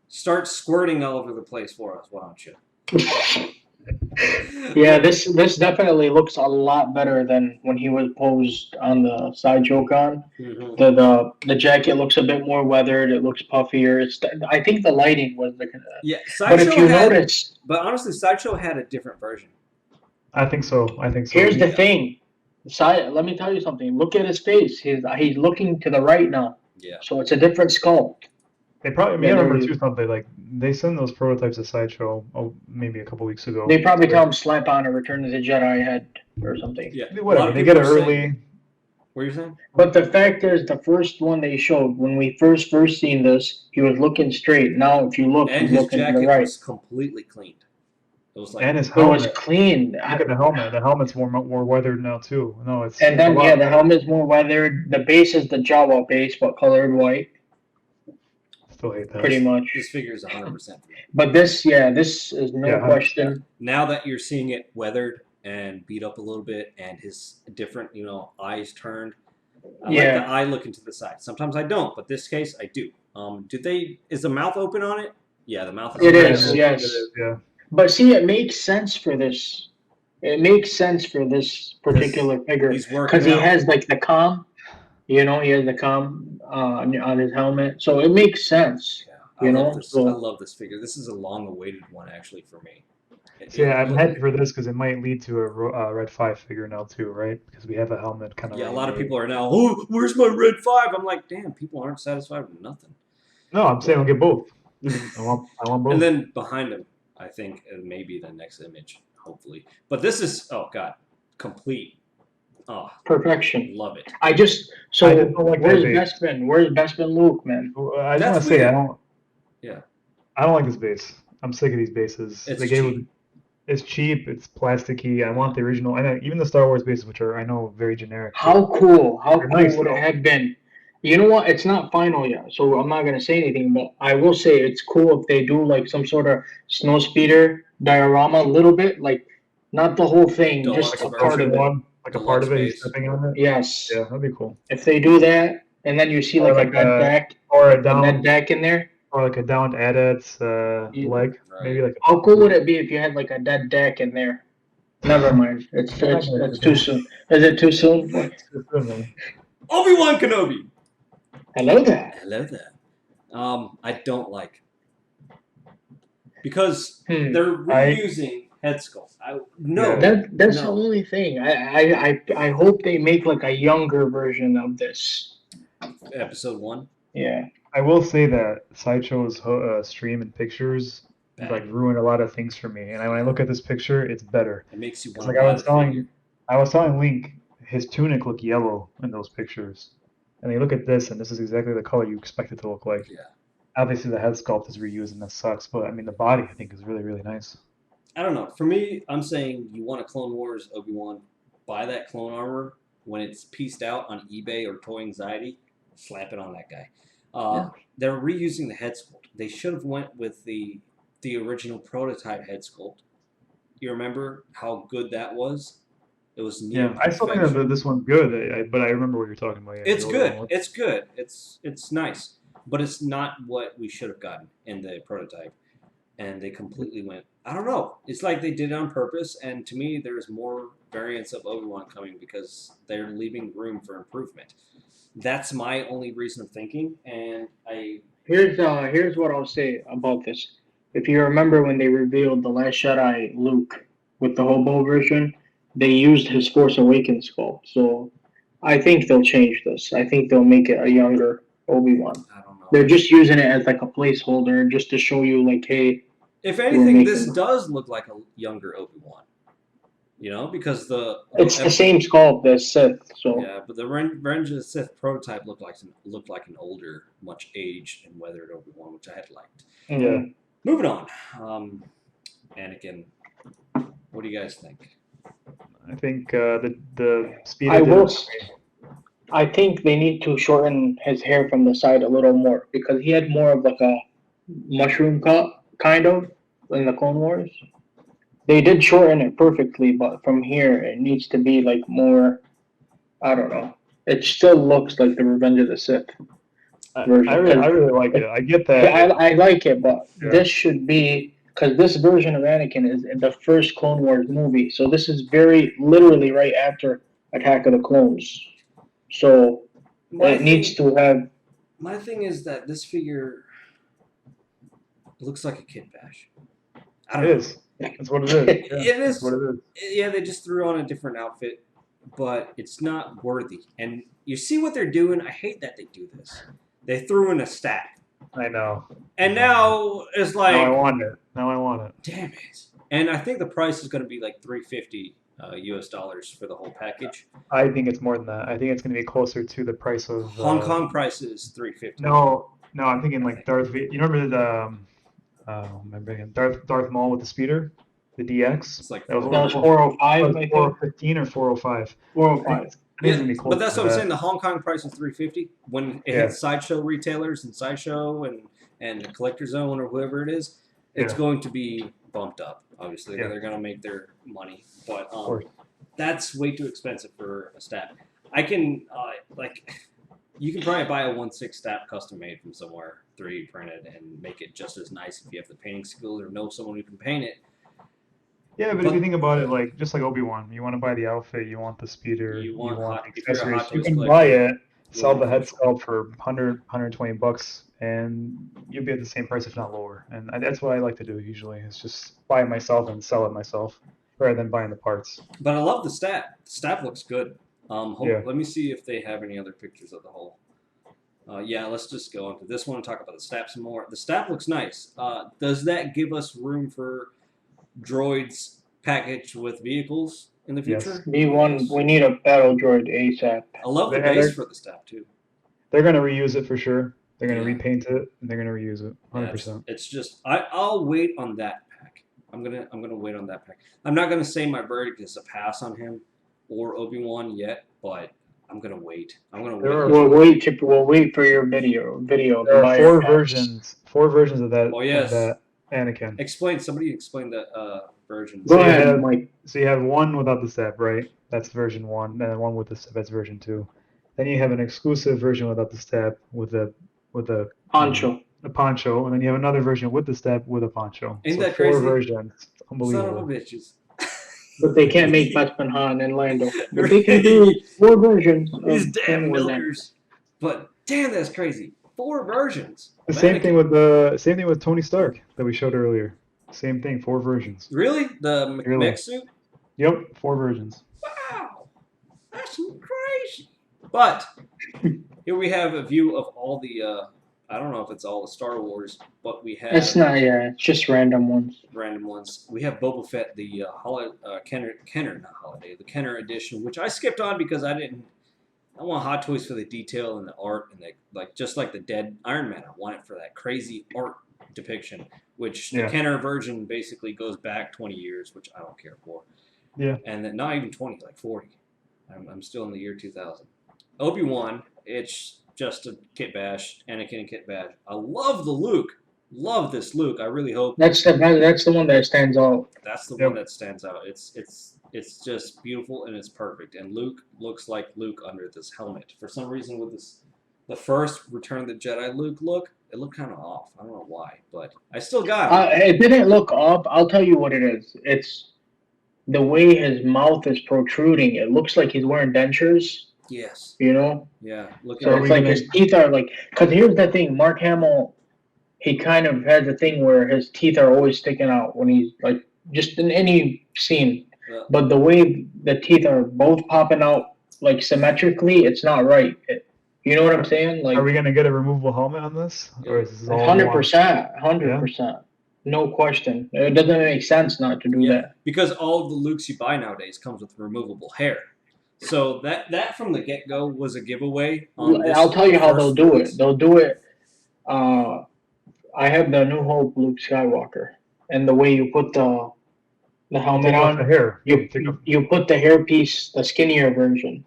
start squirting all over the place for us. Why don't you? Yeah, this definitely looks a lot better than when he was posed on the Sideshow Con. Mm-hmm. The jacket looks a bit more weathered. It looks puffier. I think the lighting was the. Yeah, but if you notice, but honestly, Sideshow had a different version. I think so. Here's the thing. Let me tell you something. Look at his face. He's looking to the right now. Yeah. So it's a different sculpt. They probably remember too something like they send those prototypes to Sideshow maybe a couple weeks ago. They probably tell him slap on a Return of the Jedi head or something. Yeah, whatever. They get it early. What are you saying? But the fact is, the first one they showed when we first seen this, he was looking straight. Now, if you look, he's looking to the right. Was completely cleaned. It was like and his helmet. It was clean. Look at the helmet. The helmet's more weathered now too. No, it's and then the helmet's more weathered. The base is the Jawa base, but colored white. Still hate that. Pretty much. This figure is 100%. But this is no question. Now that you're seeing it weathered and beat up a little bit, and his different, eyes turned. I like the eye looking to the side. Sometimes I don't, but this case I do. Is the mouth open on it? Yeah, the mouth is open. It is, yes. It is, yeah. But see, it makes sense for this. It makes sense for this particular figure because he has like the comm. He has the comm on his helmet, so it makes sense. Yeah, I love this figure. This is a long-awaited one, actually, for me. I'm happy for this because it might lead to a Red 5 figure now too, right? Because we have a helmet kind of. Yeah, a lot of people are now. Oh, where's my Red 5? I'm like, damn, people aren't satisfied with nothing. No, I'm saying I'll get both. I want both. And then behind him, I think it may be the next image, hopefully. But this is complete. Oh, perfection. Love it. Where's Bespin? Where's Bespin Luke, man? I just want to say I don't. Yeah. I don't like this base. I'm sick of these bases. It's cheap. It's plasticky. I want the original. And even the Star Wars bases, which are I know very generic. How cool would it have been? You know what? It's not final yet, so I'm not gonna say anything. But I will say it's cool if they do like some sort of snow speeder diorama, a little bit, like not the whole thing, just a part of it. Like a part of it, he's stepping on it. Yes. Yeah, that'd be cool. If they do that, and then you see like a deck or a down deck in there, or like a downed AT-AT's leg, maybe like. How cool would it be if you had like a dead deck in there? Never mind. It's too soon. Is it too soon? Obi-Wan Kenobi. Hello there. Hello there. I don't like because Hmm. they're reusing head sculpt. No, That's the no. only thing. I hope they make like a younger version of this. Episode 1. Yeah. I will say that Sideshow's stream and pictures Bad. like ruin a lot of things for me. And when I look at this picture, it's better. It makes you It's want like to I buy was the figure. I was telling Link, his tunic looked yellow in those pictures, and you look at this, and this is exactly the color you expect it to look like. Yeah. Obviously, the head sculpt is reused, and that sucks. But I mean, the body I think is really, really nice. I don't know. For me, I'm saying you want a Clone Wars Obi-Wan, buy that clone armor when it's pieced out on eBay or Toy Anxiety, slap it on that guy. They're reusing the head sculpt. They should have went with the original prototype head sculpt. You remember how good that was? It was near Yeah, I still think that this one's good, but I remember what you're talking about. Yeah, It's the good. older one. It's good. It's nice, but it's not what we should have gotten in the prototype. And they completely went. I don't know. It's like they did it on purpose. And to me, there's more variants of Obi-Wan coming because they're leaving room for improvement. That's my only reason of thinking. And Here's what I'll say about this. If you remember when they revealed the Last Jedi Luke with the hobo version, they used his Force Awakens sculpt. So I think they'll change this. I think they'll make it a younger Obi-Wan. I don't know. They're just using it as like a placeholder, just to show you, like, hey. If anything, this does look like a younger Obi-Wan. You know, because it's the same sculpt as Sith. So yeah, but the Revenge of the Sith prototype looked like an older, much aged and weathered Obi-Wan, which I had liked. Yeah. Moving on, Anakin. What do you guys think? I think the speed. I think they need to shorten his hair from the side a little more because he had more of like a mushroom cut, kind of, in the Clone Wars. They did shorten it perfectly, but from here it needs to be like more. I don't know. It still looks like the Revenge of the Sith version. I really like it. I get that. Yeah, I like it, but this should be because this version of Anakin is in the first Clone Wars movie, so this is very literally right after Attack of the Clones. So it needs to have. My thing is that this figure looks like a Kid Bash. I don't know. That's what it is. Yeah, it is. That's what it is. Yeah, they just threw on a different outfit, but it's not worthy. And you see what they're doing? I hate that they do this. They threw in a stack. I know. And now it's like. Now I want it. Damn it. And I think the price is going to be like $350 US dollars for the whole package. I think it's more than that. I think it's going to be closer to the price of. Hong Kong price is $350. No, I'm thinking like Darth. You remember the. Darth Maul with the speeder, the DX. It's like that was 405. 415 or 405. 405. Yeah, but that's what I'm saying. The Hong Kong price is $350 when it hits Sideshow retailers and Sideshow and the Collector Zone or whoever it is. It's going to be bumped up. Obviously, they're going to make their money, but that's way too expensive for a stat. I can you can probably buy a 1/6 stat custom made from somewhere, 3D printed, and make it just as nice if you have the painting skills or know someone who can paint it. Yeah, but if you think about it, like just like Obi-Wan, you want to buy the outfit, you want the speeder, you want the accessories. You can buy it, sell the head sculpt for 100, 120 bucks, and you'll be at the same price, if not lower. And that's what I like to do usually, is just buy it myself and sell it myself, rather than buying the parts. But I love the stat. The stat looks good. Let me see if they have any other pictures of the whole. Let's just go into this one and talk about the stat some more. The stat looks nice. Does that give us room for droids packaged with vehicles in the future? Yes. We need a battle droid ASAP. I love the base for the stat too. They're going to reuse it for sure. They're going to repaint it, and they're going to reuse it 100%. It's just I'll wait on that pack. I'm gonna wait on that pack. I'm not gonna say my verdict is a pass on him or Obi-Wan yet, but I'm gonna wait. We'll wait for your video. There are four versions of that. Oh yes. Of that Anakin. Somebody explain the version. Go ahead, Mike. So you have one without the step, right? That's version 1, and then one with the step. That's version 2. Then you have an exclusive version without the step with a poncho. A poncho, and then you have another version with the step with a poncho. Ain't that crazy? 4 versions. Unbelievable. Son of a bitches. But they can't make Bespin Han and Lando. But they can do 4 versions. These damn millers. But Damn, that's crazy. 4 versions. The of same thing with Tony Stark that we showed earlier. Same thing, 4 versions. Really? The Really? mech suit? Yep, 4 versions. Wow, that's crazy. But here we have a view of all the. I don't know if it's all the Star Wars, but we have It's not. Yeah, it's just random ones. random ones. We have Boba Fett, the Kenner, not holiday, the Kenner edition, which I skipped on because I didn't. I want Hot Toys for the detail and the art and just like the dead Iron Man. I want it for that crazy art depiction, which the Kenner version basically goes back 20 years, which I don't care for. Yeah. And then not even 20, like 40. I'm still in the year 2000. Obi-Wan, it's just a kit bash, Anakin and kit bash. I love the Luke. Love this Luke. I really hope That's the one that stands out. that's the one that stands out. It's just beautiful and it's perfect. And Luke looks like Luke under this helmet. For some reason, with the first Return of the Jedi Luke look, it looked kind of off. I don't know why, but I still got it. It didn't look off. I'll tell you what it is. It's the way his mouth is protruding. It looks like he's wearing dentures. Yes. You know. Yeah. Look So at it's like his teeth are like. Because here's the thing, Mark Hamill. He kind of has a thing where his teeth are always sticking out when he's like just in any scene. Yeah. But the way the teeth are both popping out like symmetrically, it's not right. You know what I'm saying? Like, are we gonna get a removable helmet on this, or is this all 100%, 100%, no question. It doesn't make sense not to do that. Because all of the Lukes you buy nowadays comes with removable hair. So that from the get go was a giveaway. I'll tell you how they'll do it. They'll do it. I have the New Hope Luke Skywalker, and the way you put the helmet on, the hair. You put the hairpiece, the skinnier version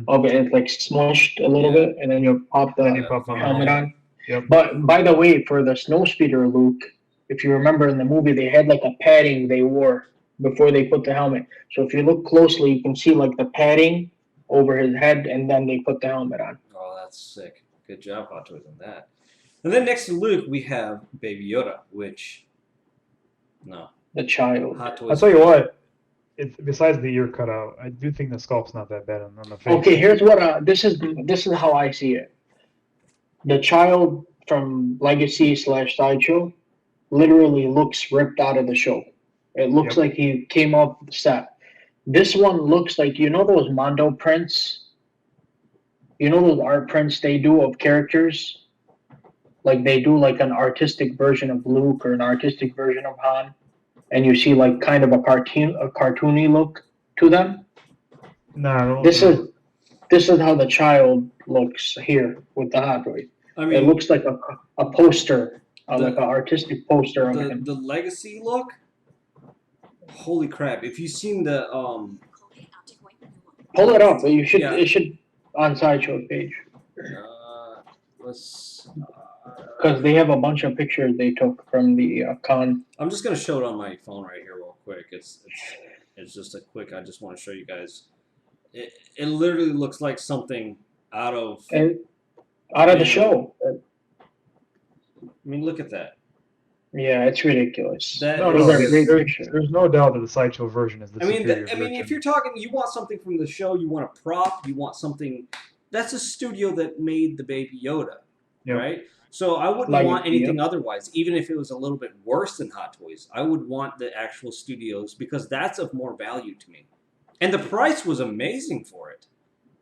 of it, it's like smushed a little bit, and then you pop the helmet on. Yep. But by the way, for the Snowspeeder Luke, if you remember in the movie, they had like a padding they wore before they put the helmet. So if you look closely, you can see like the padding over his head, and then they put the helmet on. Oh, that's sick. Good job, Hot Toys, on that. And then next to Luke, we have Baby Yoda, which, no. The child. Hot Toys. I'll tell you what, besides the ear cutout, I do think the sculpt's not that bad on the face. Okay, here's what, this is how I see it. The child from Legacy/Sideshow literally looks ripped out of the show. It looks like he came off the set. This one looks like, you know those Mondo prints? You know those art prints they do of characters? Like they do like an artistic version of Luke or an artistic version of Han, and you see like kind of a cartoony look to them. No, this is how the child looks here with the Hot Toys. I mean, it looks like a poster, like an artistic poster of him. The Legacy look. Holy crap! If you've seen the pull it up. You should. It should on Sideshow's page. Because they have a bunch of pictures they took from the con. I'm just gonna show it on my phone right here real quick. It's just a quick. I just want to show you guys. It literally looks like something out of the show. I mean, look at that. Yeah, it's ridiculous. There's no doubt that the Sideshow version is the superior version. If you're talking, you want something from the show, you want a prop, you want something. That's a studio that made the Baby Yoda, right? So I wouldn't want anything otherwise, even if it was a little bit worse than Hot Toys. I would want the actual studios because that's of more value to me. And the price was amazing for it.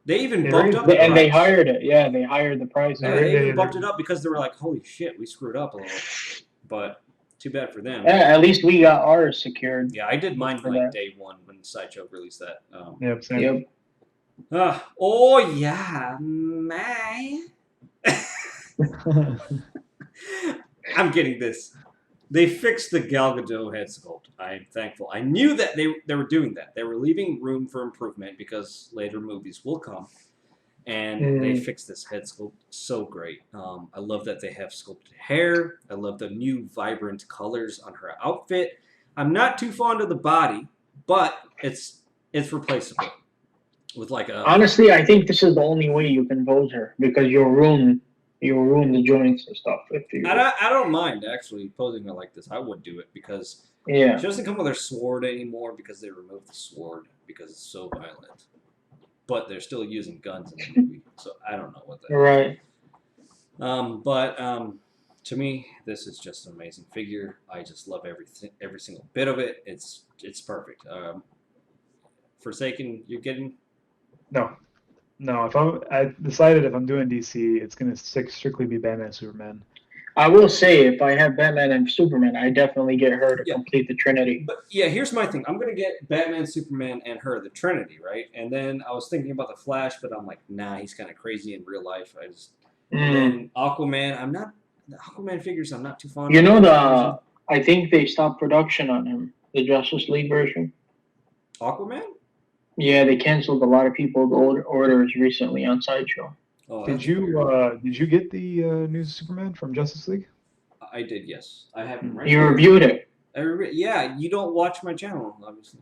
They even bumped up the price. And they hired it. Yeah, they hired the price. Yeah, they even bumped it up because they were like, holy shit, we screwed up a little. But too bad for them. Yeah, at least we got ours secured. Yeah, I did mine like day one when Sideshow released that. Same. Oh, yeah, man. I'm getting this. They fixed the Gal Gadot head sculpt. I'm thankful. I knew that they were doing that. They were leaving room for improvement because later movies will come. And they fixed this head sculpt so great. I love that they have sculpted hair. I love the new vibrant colors on her outfit. I'm not too fond of the body, but it's replaceable with like a. Honestly, I think this is the only way you can pose her because you'll ruin the joints and stuff. I don't mind actually posing her like this. I would do it because she doesn't come with her sword anymore because they removed the sword because it's so violent. But they're still using guns in the movie, so I don't know what that is. Right. But to me, this is just an amazing figure. I just love every single bit of it. It's perfect. Forsaken, you're getting. No, no. I decided if I'm doing DC, it's gonna strictly be Batman and Superman. I will say, if I have Batman and Superman, I definitely get her to Yeah. complete the Trinity. But yeah, here's my thing. I'm gonna get Batman, Superman, and her, the Trinity, right? And then I was thinking about the Flash, but I'm like, nah, he's kind of crazy in real life. And then Aquaman. I'm not the Aquaman figures. I'm not too fond. You of know I think they stopped production on him, the Justice League version. Aquaman. Yeah, they canceled a lot of people's orders recently on Sideshow. Oh, Did you get the new Superman from Justice League? I did, yes. I have him right You here. reviewed it. Yeah, you don't watch my channel, obviously.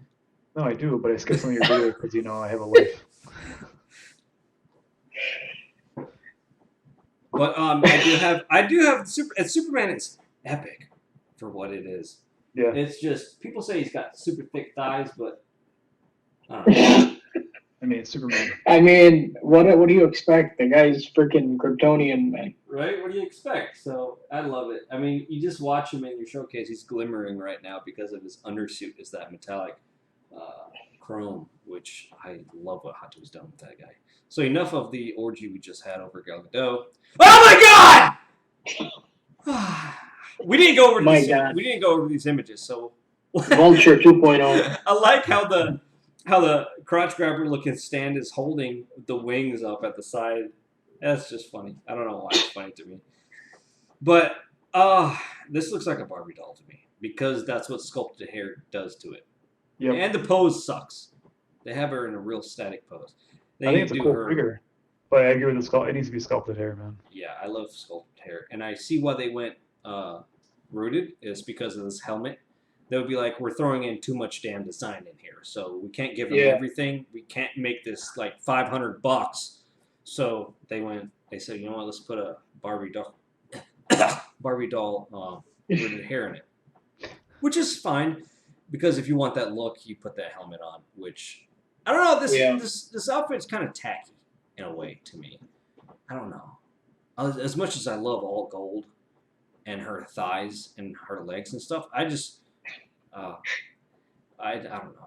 No, I do, but I skipped some of your videos because I have a life. But I do have Superman is epic for what it is. Yeah. It's just people say he's got super thick thighs, but I don't know. I mean, it's Superman. I mean, what do you expect? The guy's freaking Kryptonian, man. Right? What do you expect? So I love it. I mean, you just watch him in your showcase. He's glimmering right now because of his undersuit is that metallic chrome, which I love what Hot Toys done with that guy. So enough of the orgy we just had over Gal Gadot. Oh my God! We didn't go over we didn't go over these images. So Vulture 2.0. I like how the crotch grabber looking stand is holding the wings up at the side. That's just funny. I don't know why it's funny to me. But this looks like a Barbie doll to me because that's what sculpted hair does to it. Yep. And the pose sucks. They have her in a real static pose. I think it's a cool figure. But I agree with it needs to be sculpted hair, man. Yeah, I love sculpted hair. And I see why they went rooted is because of this helmet. They would be like, we're throwing in too much damn design in here. So we can't give them everything. We can't make this like $500. So they said, you know what, let's put a Barbie doll rooted hair in it. Which is fine. Because if you want that look, you put that helmet on, which I don't know. This outfit's kind of tacky in a way to me. I don't know. As much as I love all gold and her thighs and her legs and stuff, I just I don't know.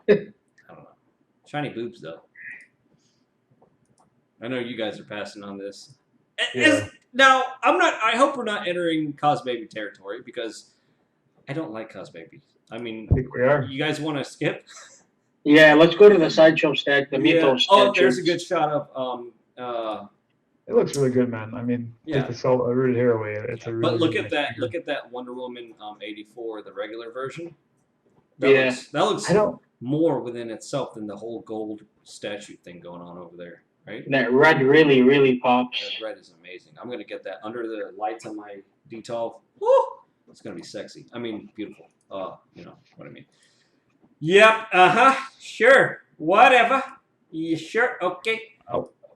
I don't know. Shiny boobs though. I know you guys are passing on this. Yeah. Now I hope we're not entering Cos Baby territory because I don't like Cos Baby. I mean, I think we are. You guys want to skip? Yeah, let's go to the Sideshow stack, the Mythos Oh, statues. there's a good shot of It looks really good, man. I mean, take the rooted hair away. It's a really. But look good at that! figure. Look at that Wonder Woman 84, the regular version. Yeah. That looks more within itself than the whole gold statue thing going on over there, right? That red really, really pops. That red is amazing. I'm gonna get that under the lights on my D12. Woo! It's gonna be sexy. I mean, beautiful. You know what I mean. Yep. Sure. Whatever. You sure? Okay.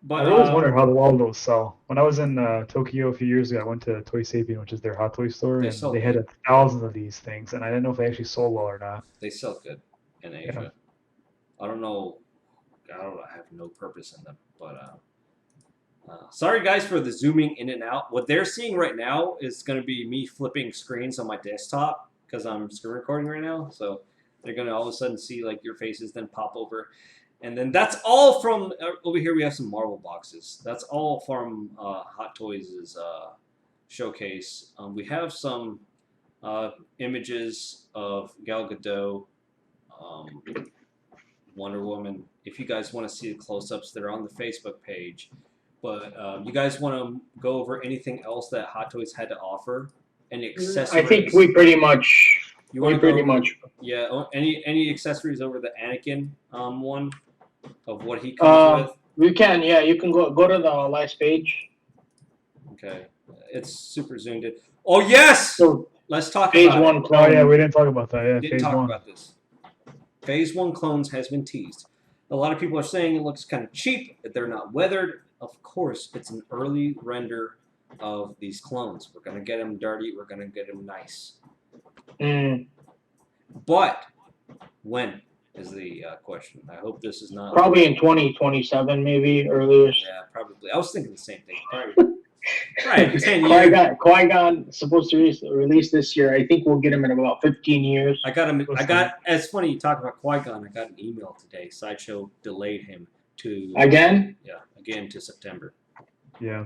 But I always wondered how the Waldos sell. When I was in Tokyo a few years ago, I went to Toy Sapien, which is their hot toy store, and they had thousands of these things, and I didn't know if they actually sold well or not. They sell good in Asia. Yeah. I don't know. I have no purpose in them, but sorry guys for the zooming in and out. What they're seeing right now is going to be me flipping screens on my desktop because I'm screen recording right now. So they're going to all of a sudden see like your faces then pop over. And then that's all from, over here we have some Marvel boxes. That's all from Hot Toys' showcase. We have some images of Gal Gadot, Wonder Woman. If you guys want to see the close-ups, they're on the Facebook page. But you guys want to go over anything else that Hot Toys had to offer? Any accessories? I think we pretty much. Yeah. Any accessories over the Anakin one of what he comes with? We can. Yeah, you can go to the last page. Okay, it's super zoomed in. Oh yes. So let's talk phase about one it. clone. Oh yeah, we didn't talk about that. Yeah, didn't talk about this. Phase 1 clones has been teased. A lot of people are saying it looks kind of cheap. That they're not weathered. Of course, it's an early render of these clones. We're gonna get them dirty. We're gonna get them nice. But when is the question? I hope this is not probably in 2027, maybe earliest. Yeah, probably. I was thinking the same thing. Probably Right, 10 years. Qui-Gon supposed to release this year. I think we'll get him in about 15 years. I got him. It's funny you talk about Qui-Gon. I got an email today. Sideshow delayed him to Again? again to September. Yeah.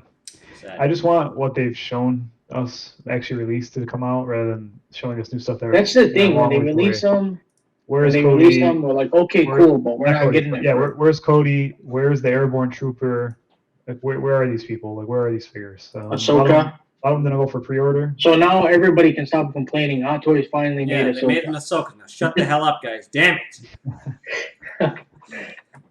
Sad. I just want what they've shown us actually released to come out rather than showing us new stuff. That's the thing. When they release them, where's Cody? We're like, okay, cool, but we're not Cody, getting it. Yeah, where's Cody? Where's the Airborne Trooper? Like, where are these people? Like, where are these figures? Ahsoka. A lot of them gonna go for pre-order. So now everybody can stop complaining. Hot Toys finally made Ahsoka. They made an Ahsoka. Now shut the hell up, guys. Damn it.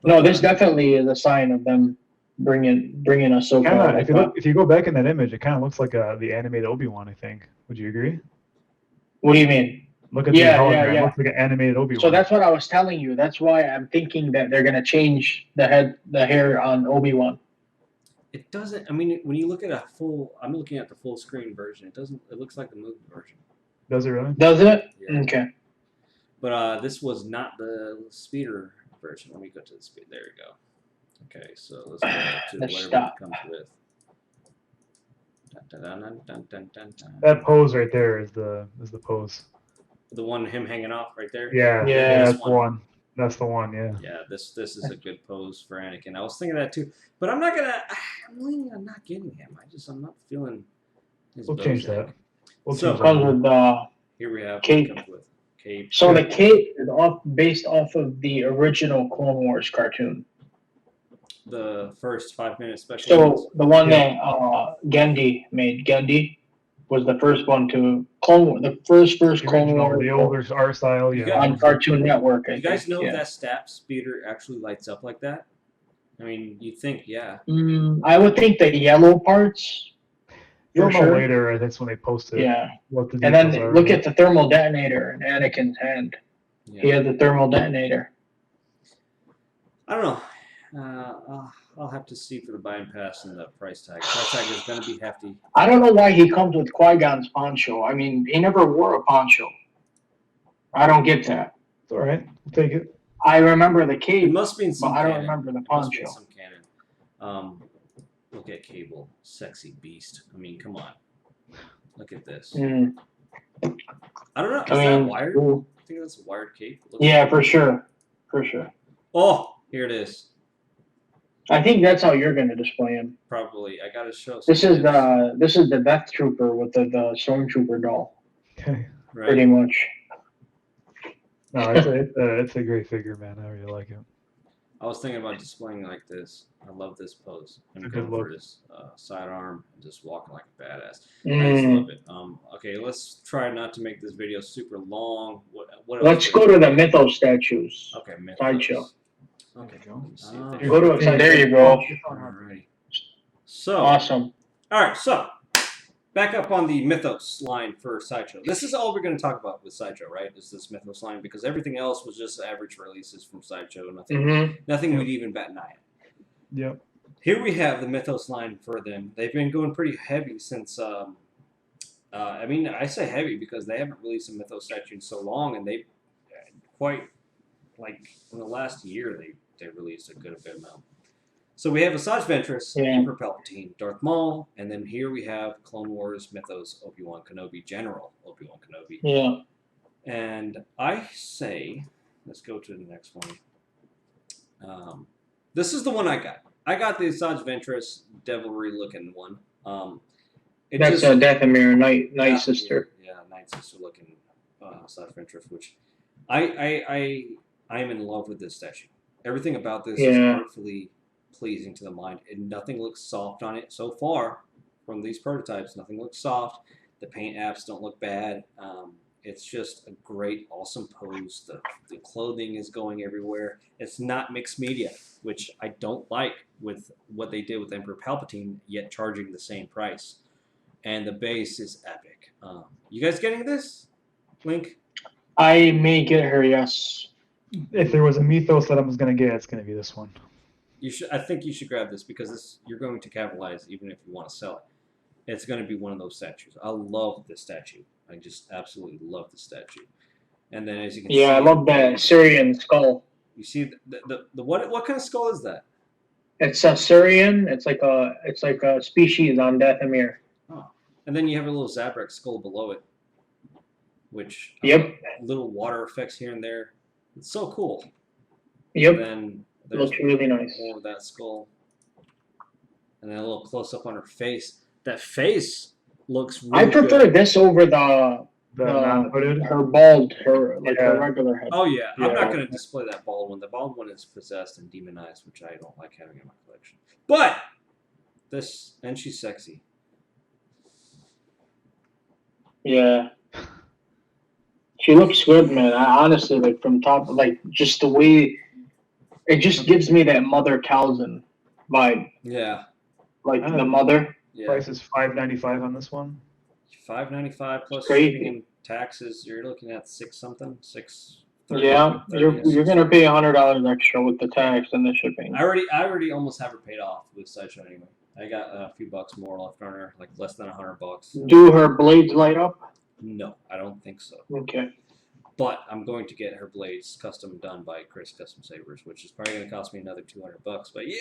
No, this definitely is a sign of them bringing Ahsoka. Kinda, if you go back in that image, it kind of looks like the animated Obi-Wan. I think. Would you agree? What do you mean? Look at the hologram. It looks like an animated Obi-Wan. So that's what I was telling you. That's why I'm thinking that they're gonna change the hair on Obi-Wan. It doesn't. I mean, when you look at I'm looking at the full screen version. It doesn't. It looks like the movie version. Does it really? Does it? Yeah. Okay. But this was not the speeder version. Let me go to the speed. There you go. Okay, so let's go to whatever it comes with. That pose right there is the pose. The one him hanging off right there. Yeah. That's the one. That's the one. Yeah. Yeah. This is a good pose for Anakin. I was thinking that too, but I'm not gonna. I'm leaning on not getting him. I'm not feeling. We'll change that. Here we have cape. Cape. So the cape is based off of the original Clone Wars cartoon. The first 5-minute special. So the one that Genndy made. Genndy was the first one to Clone Wars. The first Clone Wars. The older art style, on Cartoon Network. You guys know if that stat speeder actually lights up like that? I mean, you'd think, yeah. I would think the yellow parts. You'll know later. That's when they posted. Yeah. And then look at the thermal detonator in Anakin's hand. Yeah. He has the thermal detonator. I don't know. I'll have to see for the buying pass and the price tag. Price tag is going to be hefty. I don't know why he comes with Qui-Gon's poncho. I mean, he never wore a poncho. I don't get that. It's all right. We'll take it. I remember the cape. It must be in some but I don't remember the poncho. It must be in some canon. Look at Cable. Sexy beast. I mean, come on. Look at this. I don't know. Is that wired? I think that's a wired cape. Yeah, for sure. For sure. Oh, here it is. I think that's how you're going to display him. Probably. I got to show. This is the Death Trooper with the Stormtrooper doll. Okay. Right. Pretty much. No, it's a great figure, man. I really like it. I was thinking about displaying like this. I love this pose. I'm going for his sidearm and just walking like a badass. I just love it. Okay, let's try not to make this video super long. What let's go to the Mythos statues. Okay, Mythos. Sideshow. Okay, go to it. There you go. Alrighty. So awesome. All right, so back up on the Mythos line for Sideshow. This is all we're going to talk about with Sideshow, right? Is this Mythos line, because everything else was just average releases from Sideshow. Nothing we'd even bat an eye at. Yep. Here we have the Mythos line for them. They've been going pretty heavy since. I mean, I say heavy because they haven't released a Mythos statue in so long, and they quite like in the last year they released a good bit amount. So we have Asajj Ventress, Emperor Palpatine, Darth Maul, and then here we have Clone Wars Mythos Obi-Wan Kenobi, General Obi-Wan Kenobi. Yeah. And I say, let's go to the next one. This is the one I got. I got the Asajj Ventress devilry-looking one. That's a Dathomir, Night Sister. Yeah, Night Sister looking Asajj Ventress, which I'm in love with this statue. Everything about this is artfully pleasing to the mind, and nothing looks soft on it so far from these prototypes. Nothing looks soft. The paint apps don't look bad. It's just a great, awesome pose. The clothing is going everywhere. It's not mixed media, which I don't like with what they did with Emperor Palpatine, yet charging the same price. And the base is epic. You guys getting this, Link? I may get her, yes. If there was a Mythos that I was going to get, it's going to be this one. You should. I think you should grab this because you're going to capitalize even if you want to sell it. It's going to be one of those statues. I love this statue. I just absolutely love the statue. And then as you can see, I love that Syrian skull. You see the what kind of skull is that? It's a Surian. It's like a species on Dathomir. Oh. And then you have a little Zabrak skull below it, which Yep. little water effects here and there. It's so cool. Yep. And then It looks really nice. more of that skull. And then a little close up on her face. That face looks really I prefer good. this over the non-hooded. her bald, her Yeah. her regular head. Oh yeah, I'm Yeah. not going to display that bald one. The bald one is possessed and demonized, which I don't like having in my collection. But this, and she's sexy. Yeah. She looks good, man. I honestly like from top, like just the way it just gives me that Mother Talzin vibe, Yeah, like Oh. the mother. yeah. Price is $5.95 on this one. $5.95 plus Crazy. shipping and taxes. You're looking at six something, 6. Yeah, you're gonna pay $100 extra with the tax and the shipping. I already almost have her paid off with Sideshow anyway. I got a few bucks more left on her, like less than $100. Do her blades light up? No, I don't think so. Okay. But I'm going to get her blades custom done by Chris Custom Sabers, which is probably going to cost me another $200. But yeah,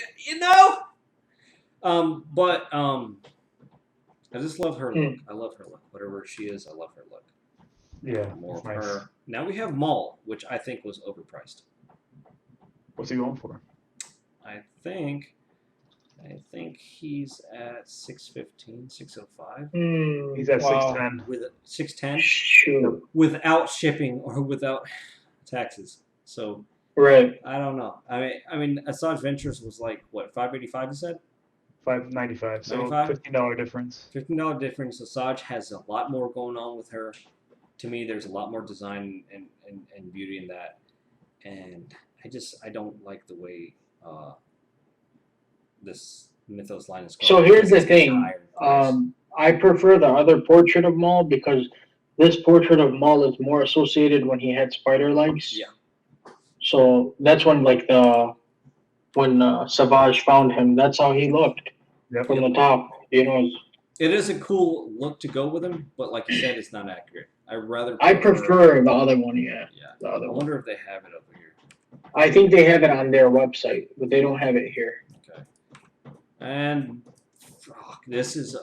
I just love her look. I love her look. Whatever she is, I love her look. Yeah, More of nice. her. Now we have Maul, which I think was overpriced. What's he going for? I think he's at 615, 605 He's at Wow. 610. with 610 Shoot. without shipping or without taxes. So Right. I don't know. I mean, Asajj Ventures was like what, 585? You said $5.95. So 95? $15 difference. $15 difference. Asajj has a lot more going on with her. To me, there's a lot more design and beauty in that, and I don't like the way this Mythos line is going. So here's the It's getting thing. higher in price. I prefer the other portrait of Maul because this portrait of Maul is more associated when he had spider legs. Yeah. So that's when when Savage found him, that's how he looked Yep. from the top. You know, It is a cool look to go with him, but like you said, it's not accurate. I prefer the other one. Yeah, Yeah. the other I one. wonder if they have it over here. I think they have it on their website, but they don't have it here. Okay. And this is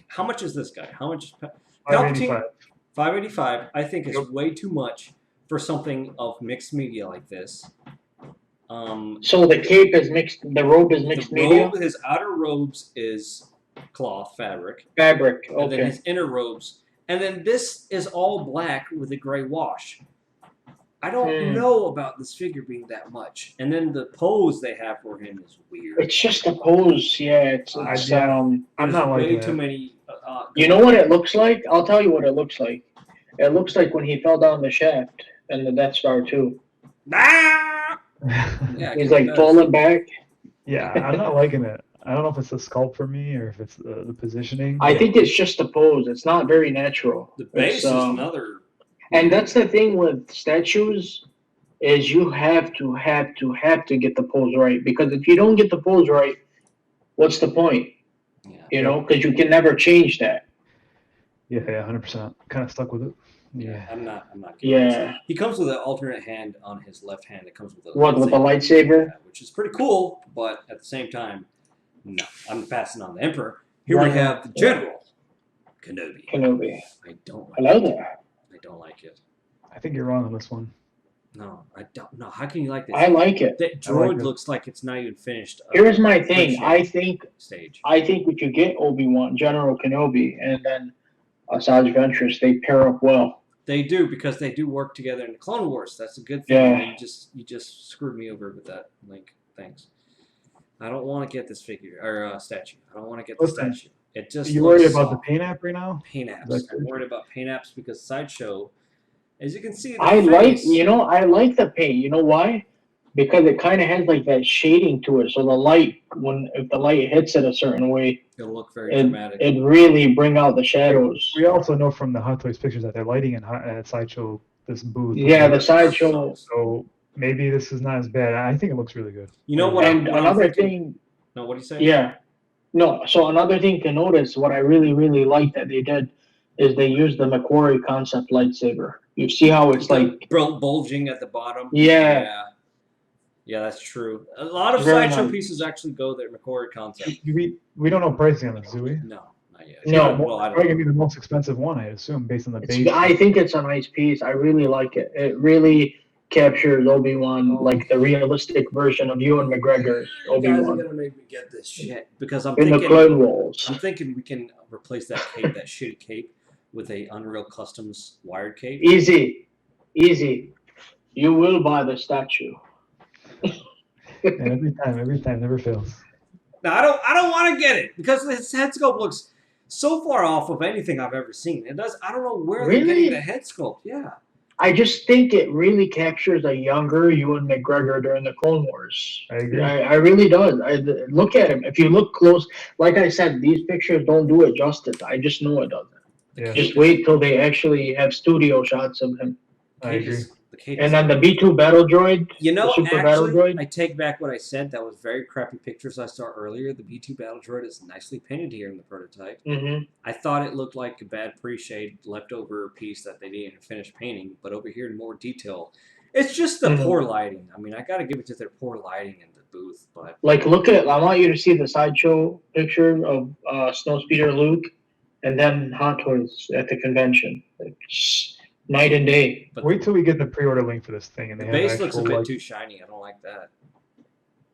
how much is this guy? How much? $5.85. 585. I think is Yep. way too much for something of mixed media like this. So the cape is mixed. The robe is mixed media. Robe, his outer robes is cloth fabric, Fabric. and then Okay. his inner robes, and then this is all black with a gray wash. I don't know about this figure being that much, and then the pose they have for him is weird. It's just a pose. Yeah. It's I'm There's not way liking too it. many. You know what it looks like? I'll tell you what it looks like. It looks like when he fell down the shaft in the Death Star 2. Ah! Yeah, He's it like does. falling back. Yeah, I'm not liking it. I don't know if it's the sculpt for me or if it's the positioning. I think it's just a pose. It's not very natural. The base It's, is another. and that's the thing with statues is you have to get the pose right, because if you don't get the pose right, what's the point? Yeah. You know, because you can never change that. Yeah, 100%. Kind of stuck with it. Yeah, Yeah. I'm not getting this. Yeah. He comes with an alternate hand on his left hand. It comes with a What, with the lightsaber? Yeah, which is pretty cool, but at the same time, no. I'm passing on the Emperor. Here we Right. have the General Kenobi. Kenobi. I don't like Hello it. there. I don't like it. I think you're wrong on this one. No, I don't. No, how can you like this? I like it. That I droid like it. looks like it's not even finished. Here's my thing. Appreciate I think stage. we could get Obi-Wan, General Kenobi, and then Asajj Ventress. They pair up well. They do, because they do work together in the Clone Wars. That's a good thing. Yeah. You just screwed me over with that link. Thanks. I don't want to get this figure or statue. I don't want to get the Listen, statue. It just. Are you looks worried about the soft. paint app right now? Paint apps. That's I'm worried about paint apps because Sideshow, as you can see, the I face, like the paint. You know why? Because it kind of has like that shading to it. So the light, if the light hits it a certain way, it'll look very dramatic. it really bring out the shadows. We also know from the Hot Toys pictures that they're lighting at Sideshow this booth. Yeah, the Sideshow. So maybe this is not as bad. I think it looks really good. You know what? And what I'm another thinking- thing, No, what do you say? yeah, no. So another thing to notice, what I really like that they did, is they used the Macquarie concept lightsaber. You see how it's like, bulging at the bottom. yeah. Yeah, that's true. A lot of Very sideshow nice. pieces actually go there. McCord concept. We don't know pricing on this, do we? No, not yet. No. Well, I Probably don't gonna be know. the most expensive one, I assume, based on the It's, beige. I think it's a nice piece. I really like it. It really captures Obi-Wan, Oh. like the realistic version of Ewan McGregor's You guys are Obi-Wan gonna make me get this shit because I'm in the thinking. Clone Wars. I'm thinking we can replace that cape, that shitty cape, with a Unreal Customs wired cape. Easy. You will buy the statue. And every time, never fails. Now I don't want to get it because his head sculpt looks so far off of anything I've ever seen. It does. I don't know where they're Really? getting the head sculpt. Yeah. I just think it really captures a younger Ewan McGregor during the Clone Wars. I agree. I really does. I look at him. If you look close, like I said, these pictures don't do it justice. I just know it doesn't. Yeah, Just wait till they actually have studio shots of him. I agree. The cape And then the B2 battle droid, You know, the super battle actually, droid. I take back what I said. That was very crappy pictures I saw earlier. The B2 battle droid is nicely painted here in the prototype. Mm-hmm. I thought it looked like a bad pre-shade leftover piece that they didn't finish painting, but over here in more detail, it's just the Mhm. poor lighting. I mean, I got to give it to their poor lighting in the booth, but Like, look at. I want you to see the sideshow picture of Snowspeeder Luke, and then Hot Toys at the convention. It's night and day. but Wait till we get the pre-order link for this thing, and the they have base looks a actual, bit like, too shiny. I don't like that.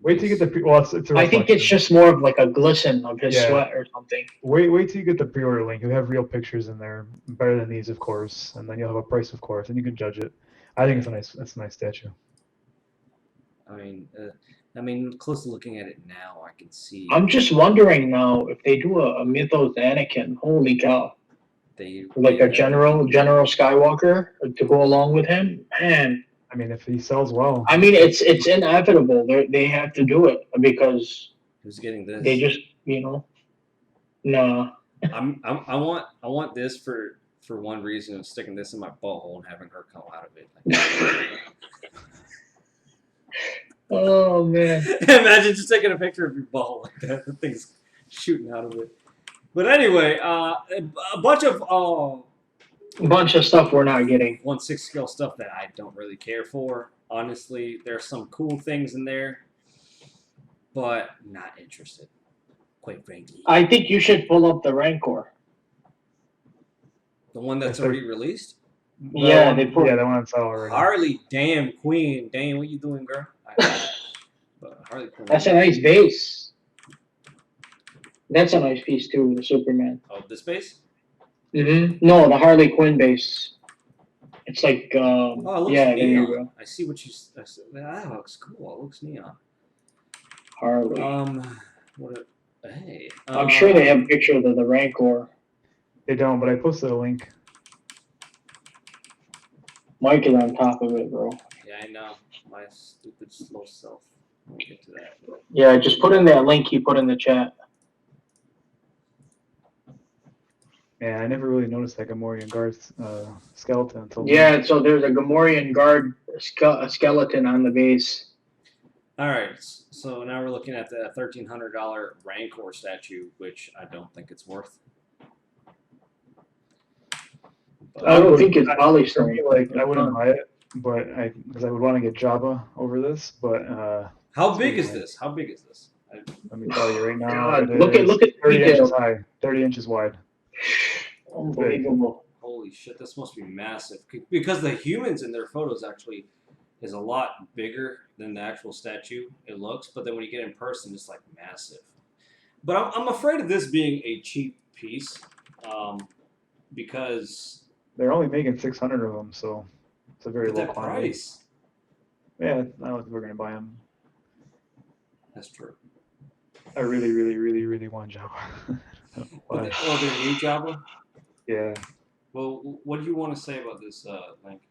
wait till you get the well, it's a I think it's reflection. just more of like a glisten of his Yeah. sweat or something. Wait till you get the pre-order link. You'll have real pictures in there, better than these, of course, and then you'll have a price, of course, and you can judge it. I think it's a nice statue. I mean, close looking at it now, I can see I'm just wondering now if they do a Mythos Anakin. Holy cow! Like a General Skywalker to go along with him. Man, I mean, if he sells well, I mean it's inevitable. They have to do it because Who's getting this? they just no. I want this for one reason of sticking this in my butthole and having her come out of it. Oh man. Imagine just taking a picture of your butthole like that. The thing's shooting out of it. But anyway, a bunch of Stuff we're not getting. 1/6 scale stuff that I don't really care for. Honestly, there's some cool things in there, but not interested. Quite frankly. I think you should pull up the Rancor. The one that's already released? Yeah, one, they put that one on sale already. Harley, damn Queen, damn, what you doing, girl? But Harley Quinn. That's a nice base. That's a nice piece too, the Superman. Oh, this base? No, the Harley Quinn base. It's like Oh, it looks yeah, there neon. you go. I see what you. That looks cool. It looks neon. Harley. Hey. I'm sure they have pictures of the Rancor. They don't, but I posted a link. Mike is on top of it, bro. Yeah, I know. My stupid slow self. We'll get to that. Yeah, just put in that link he put in the chat. Yeah, I never really noticed that Gamorrean guard skeleton until Yeah, so there's a Gamorrean guard skeleton on the base. All right, so now we're looking at the $1,300 Rancor statue, which I don't think it's worth. But I don't think it's For polystone. me, like, I wouldn't buy it, but because I would want to get Jabba over this. But how big is this? How big is this? let me tell you right now. God, it look at is the 30 detail. inches high, 30 inches wide. Unbelievable. Holy shit, this must be massive. Because the humans in their photos actually is a lot bigger than the actual statue it looks, but then when you get in person, it's like massive. But I'm afraid of this being a cheap piece because They're only making 600 of them, so it's a very at low that quantity. price. Yeah, I don't think we're gonna buy them. That's true. I really, really, really, really want Jabba. Why? Oh, the new Jabba? Yeah. Well, what do you want to say about this, Link?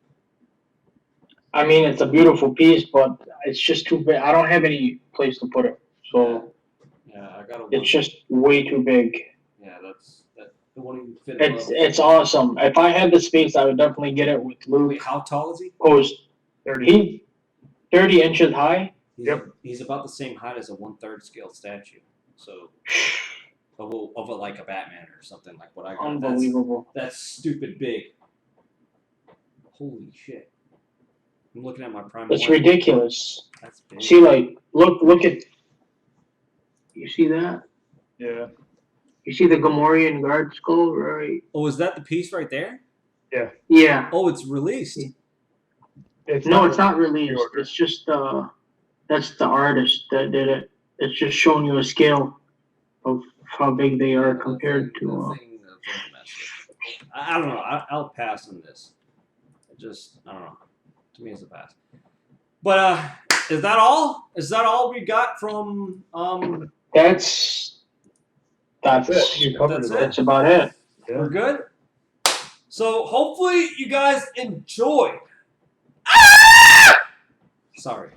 I mean, it's a beautiful piece, but it's just too big. I don't have any place to put it, so Yeah, I got it's just way too big. Yeah, it won't even fit. It's awesome. If I had the space, I would definitely get it with Luke. Wait, how tall is he? Post 30. he 30 inches high. He's about the same height as a 1/3 scale statue. So of like a Batman or something like what I got. Unbelievable. That's stupid big. Holy shit. I'm looking at my Prime. It's 1. ridiculous. That's big. See, like, look at. You see that? Yeah. You see the Gamorrean guard skull, right? Oh, is that the piece right there? Yeah. Oh, it's released. It's It's not released. pre-order. It's just that's the artist that did it. It's just showing you a scale of how big they are compared to. I don't know. I'll pass on this. I don't know. To me, it's a pass. But is that all? Is that all we got from? That's it. You covered That's it. it. that's about it. Yeah. We're good. So hopefully you guys enjoyed. Sorry.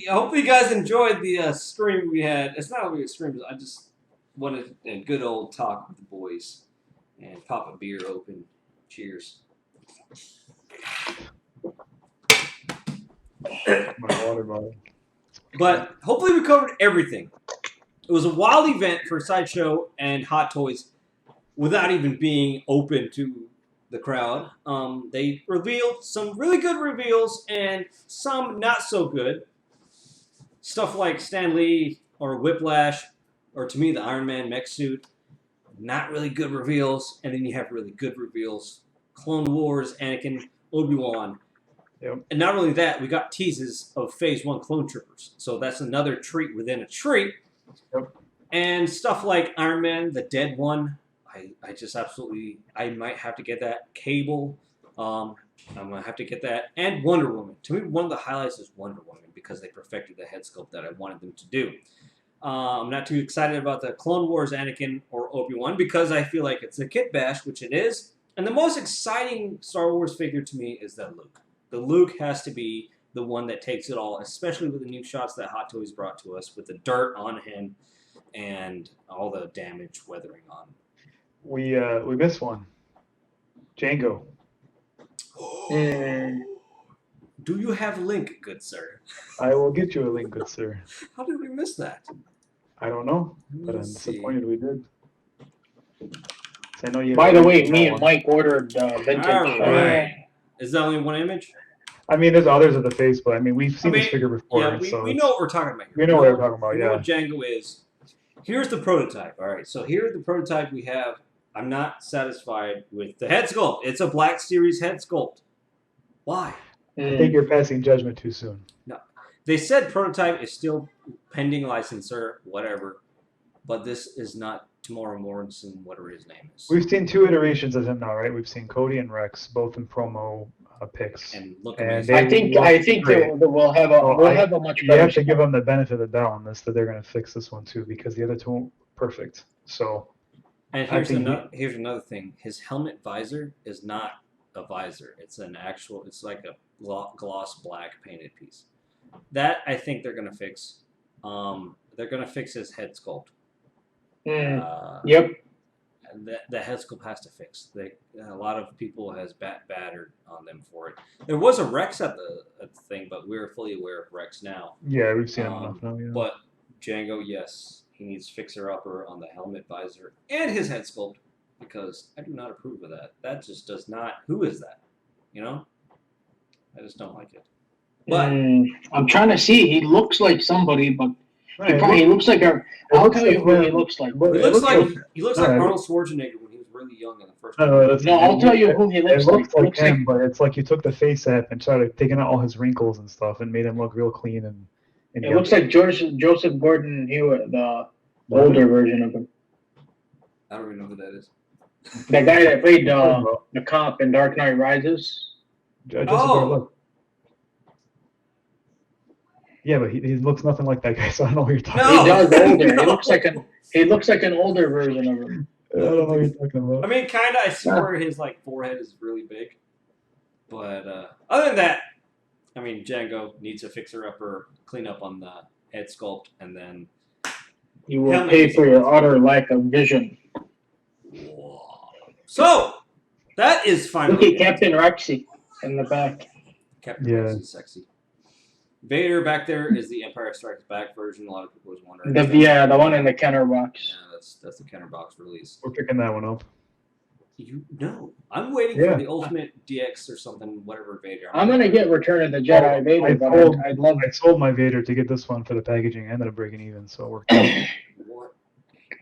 Hopefully you guys enjoyed the stream we had. It's not really a stream. I just wanted a good old talk with the boys and pop a beer open. Cheers. My water bottle. But hopefully we covered everything. It was a wild event for Sideshow and Hot Toys without even being open to the crowd. They revealed some really good reveals and some not so good. Stuff like Stan Lee or Whiplash, or to me the Iron Man mech suit. Not really good reveals. And then you have really good reveals. Clone Wars, Anakin, Obi-Wan. Yep. And not only that, we got teases of Phase 1 Clone Troopers. So that's another treat within a treat. Yep. And stuff like Iron Man, the dead one. I just absolutely, I might have to get that. Cable, I'm going to have to get that. And Wonder Woman. To me, one of the highlights is Wonder Woman because they perfected the head sculpt that I wanted them to do. I'm not too excited about the Clone Wars Anakin or Obi-Wan because I feel like it's a kit bash, which it is. And the most exciting Star Wars figure to me is that Luke. The Luke has to be the one that takes it all, especially with the new shots that Hot Toys brought to us with the dirt on him and all the damage weathering on him. We missed one. Django. Do you have a link, good sir? I will get you a link, good sir. How did we miss that? I don't know, but I'm disappointed we did. I know you. By the way, me and Mike ordered vintage. All right. Is that only one image? I mean, there's others of the face, but I mean, we've seen this figure before. Yeah, so we know what we're talking about here. We know what we're talking about, we know what Django is. Here's the prototype. All right, so here's the prototype we have. I'm not satisfied with the head sculpt. It's a Black Series head sculpt. Why? I think you're passing judgment too soon. No. They said prototype is still pending licensor, whatever, but this is not Tamora Morrison, whatever his name is. We've seen 2 iterations of him now, right? We've seen Cody and Rex, both in promo pics. And look And amazing. I think we'll have a much You better. have to give them the benefit of the doubt on this, that they're going to fix this one too, because the other 2 weren't perfect. So, And here's another thing. His helmet visor is not a visor. It's an actual. It's like a gloss black painted piece. That I think they're gonna fix. They're gonna fix his head sculpt. Yep. The head sculpt has to fix. A lot of people has battered on them for it. There was a Rex at the thing, but we're fully aware of Rex now. yeah, we've seen him enough now. Yeah. But Django, yes, he needs fixer-upper on the helmet visor and his head sculpt because I do not approve of that. That just does not. Who is that? You know, I just don't like it. But I'm trying to see. He looks like somebody, but Right, he looks like a. I'll tell you who he looks like. He looks like Arnold Schwarzenegger when he was really young in the first. No, I'll tell you who he looks like. It looks like him, but it's like you took the face app and started taking out all his wrinkles and stuff and made him look real clean and. It looks like Joseph Gordon-Hewitt, the older version of him. I don't even know who that is. The guy that played the cop in Dark Knight Rises. Yeah, but he looks nothing like that guy, so I don't know what you're talking He about. does older. No. He looks like an older version of him. I don't know what you're talking about. I mean, kind of. I see where his forehead is really big, but other than that, I mean, Django needs a fixer-upper, clean up on the head sculpt, and then You will pay for your utter lack of vision. So that is finally. Look at Captain Rexy in the back. Captain Rex is sexy. Vader back there is the Empire Strikes Back version. A lot of people was wondering. The one in the Kenner box. Yeah, that's the Kenner box release. We're picking that one up. I'm waiting Yeah. for the Ultimate DX or something, whatever Vader. I'm gonna get Return of the Jedi Vader, but I'd love. I sold my Vader to get this one for the packaging. I ended up breaking even, so it worked out. What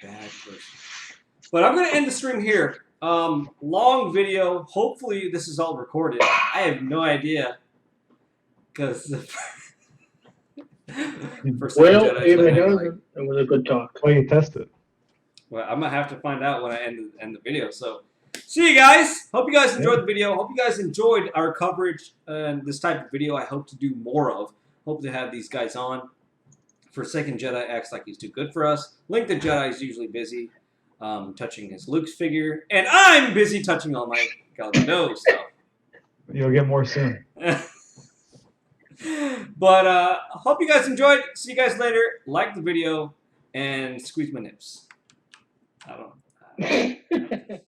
bad person. But I'm gonna end the stream here. Long video. Hopefully this is all recorded. I have no idea because Well, if it doesn't, it was a good talk. Well, you test it. Well, I'm gonna have to find out when I end the video. So, see you guys. Hope you guys enjoyed the video. Hope you guys enjoyed our coverage and this type of video. I hope to do more of. Hope to have these guys on. Forsaken Jedi acts like he's too good for us. Link the Jedi is usually busy touching his Luke's figure, and I'm busy touching all my Galgado stuff. You'll get more soon. But hope you guys enjoyed. See you guys later. Like the video and squeeze my nips. I don't know.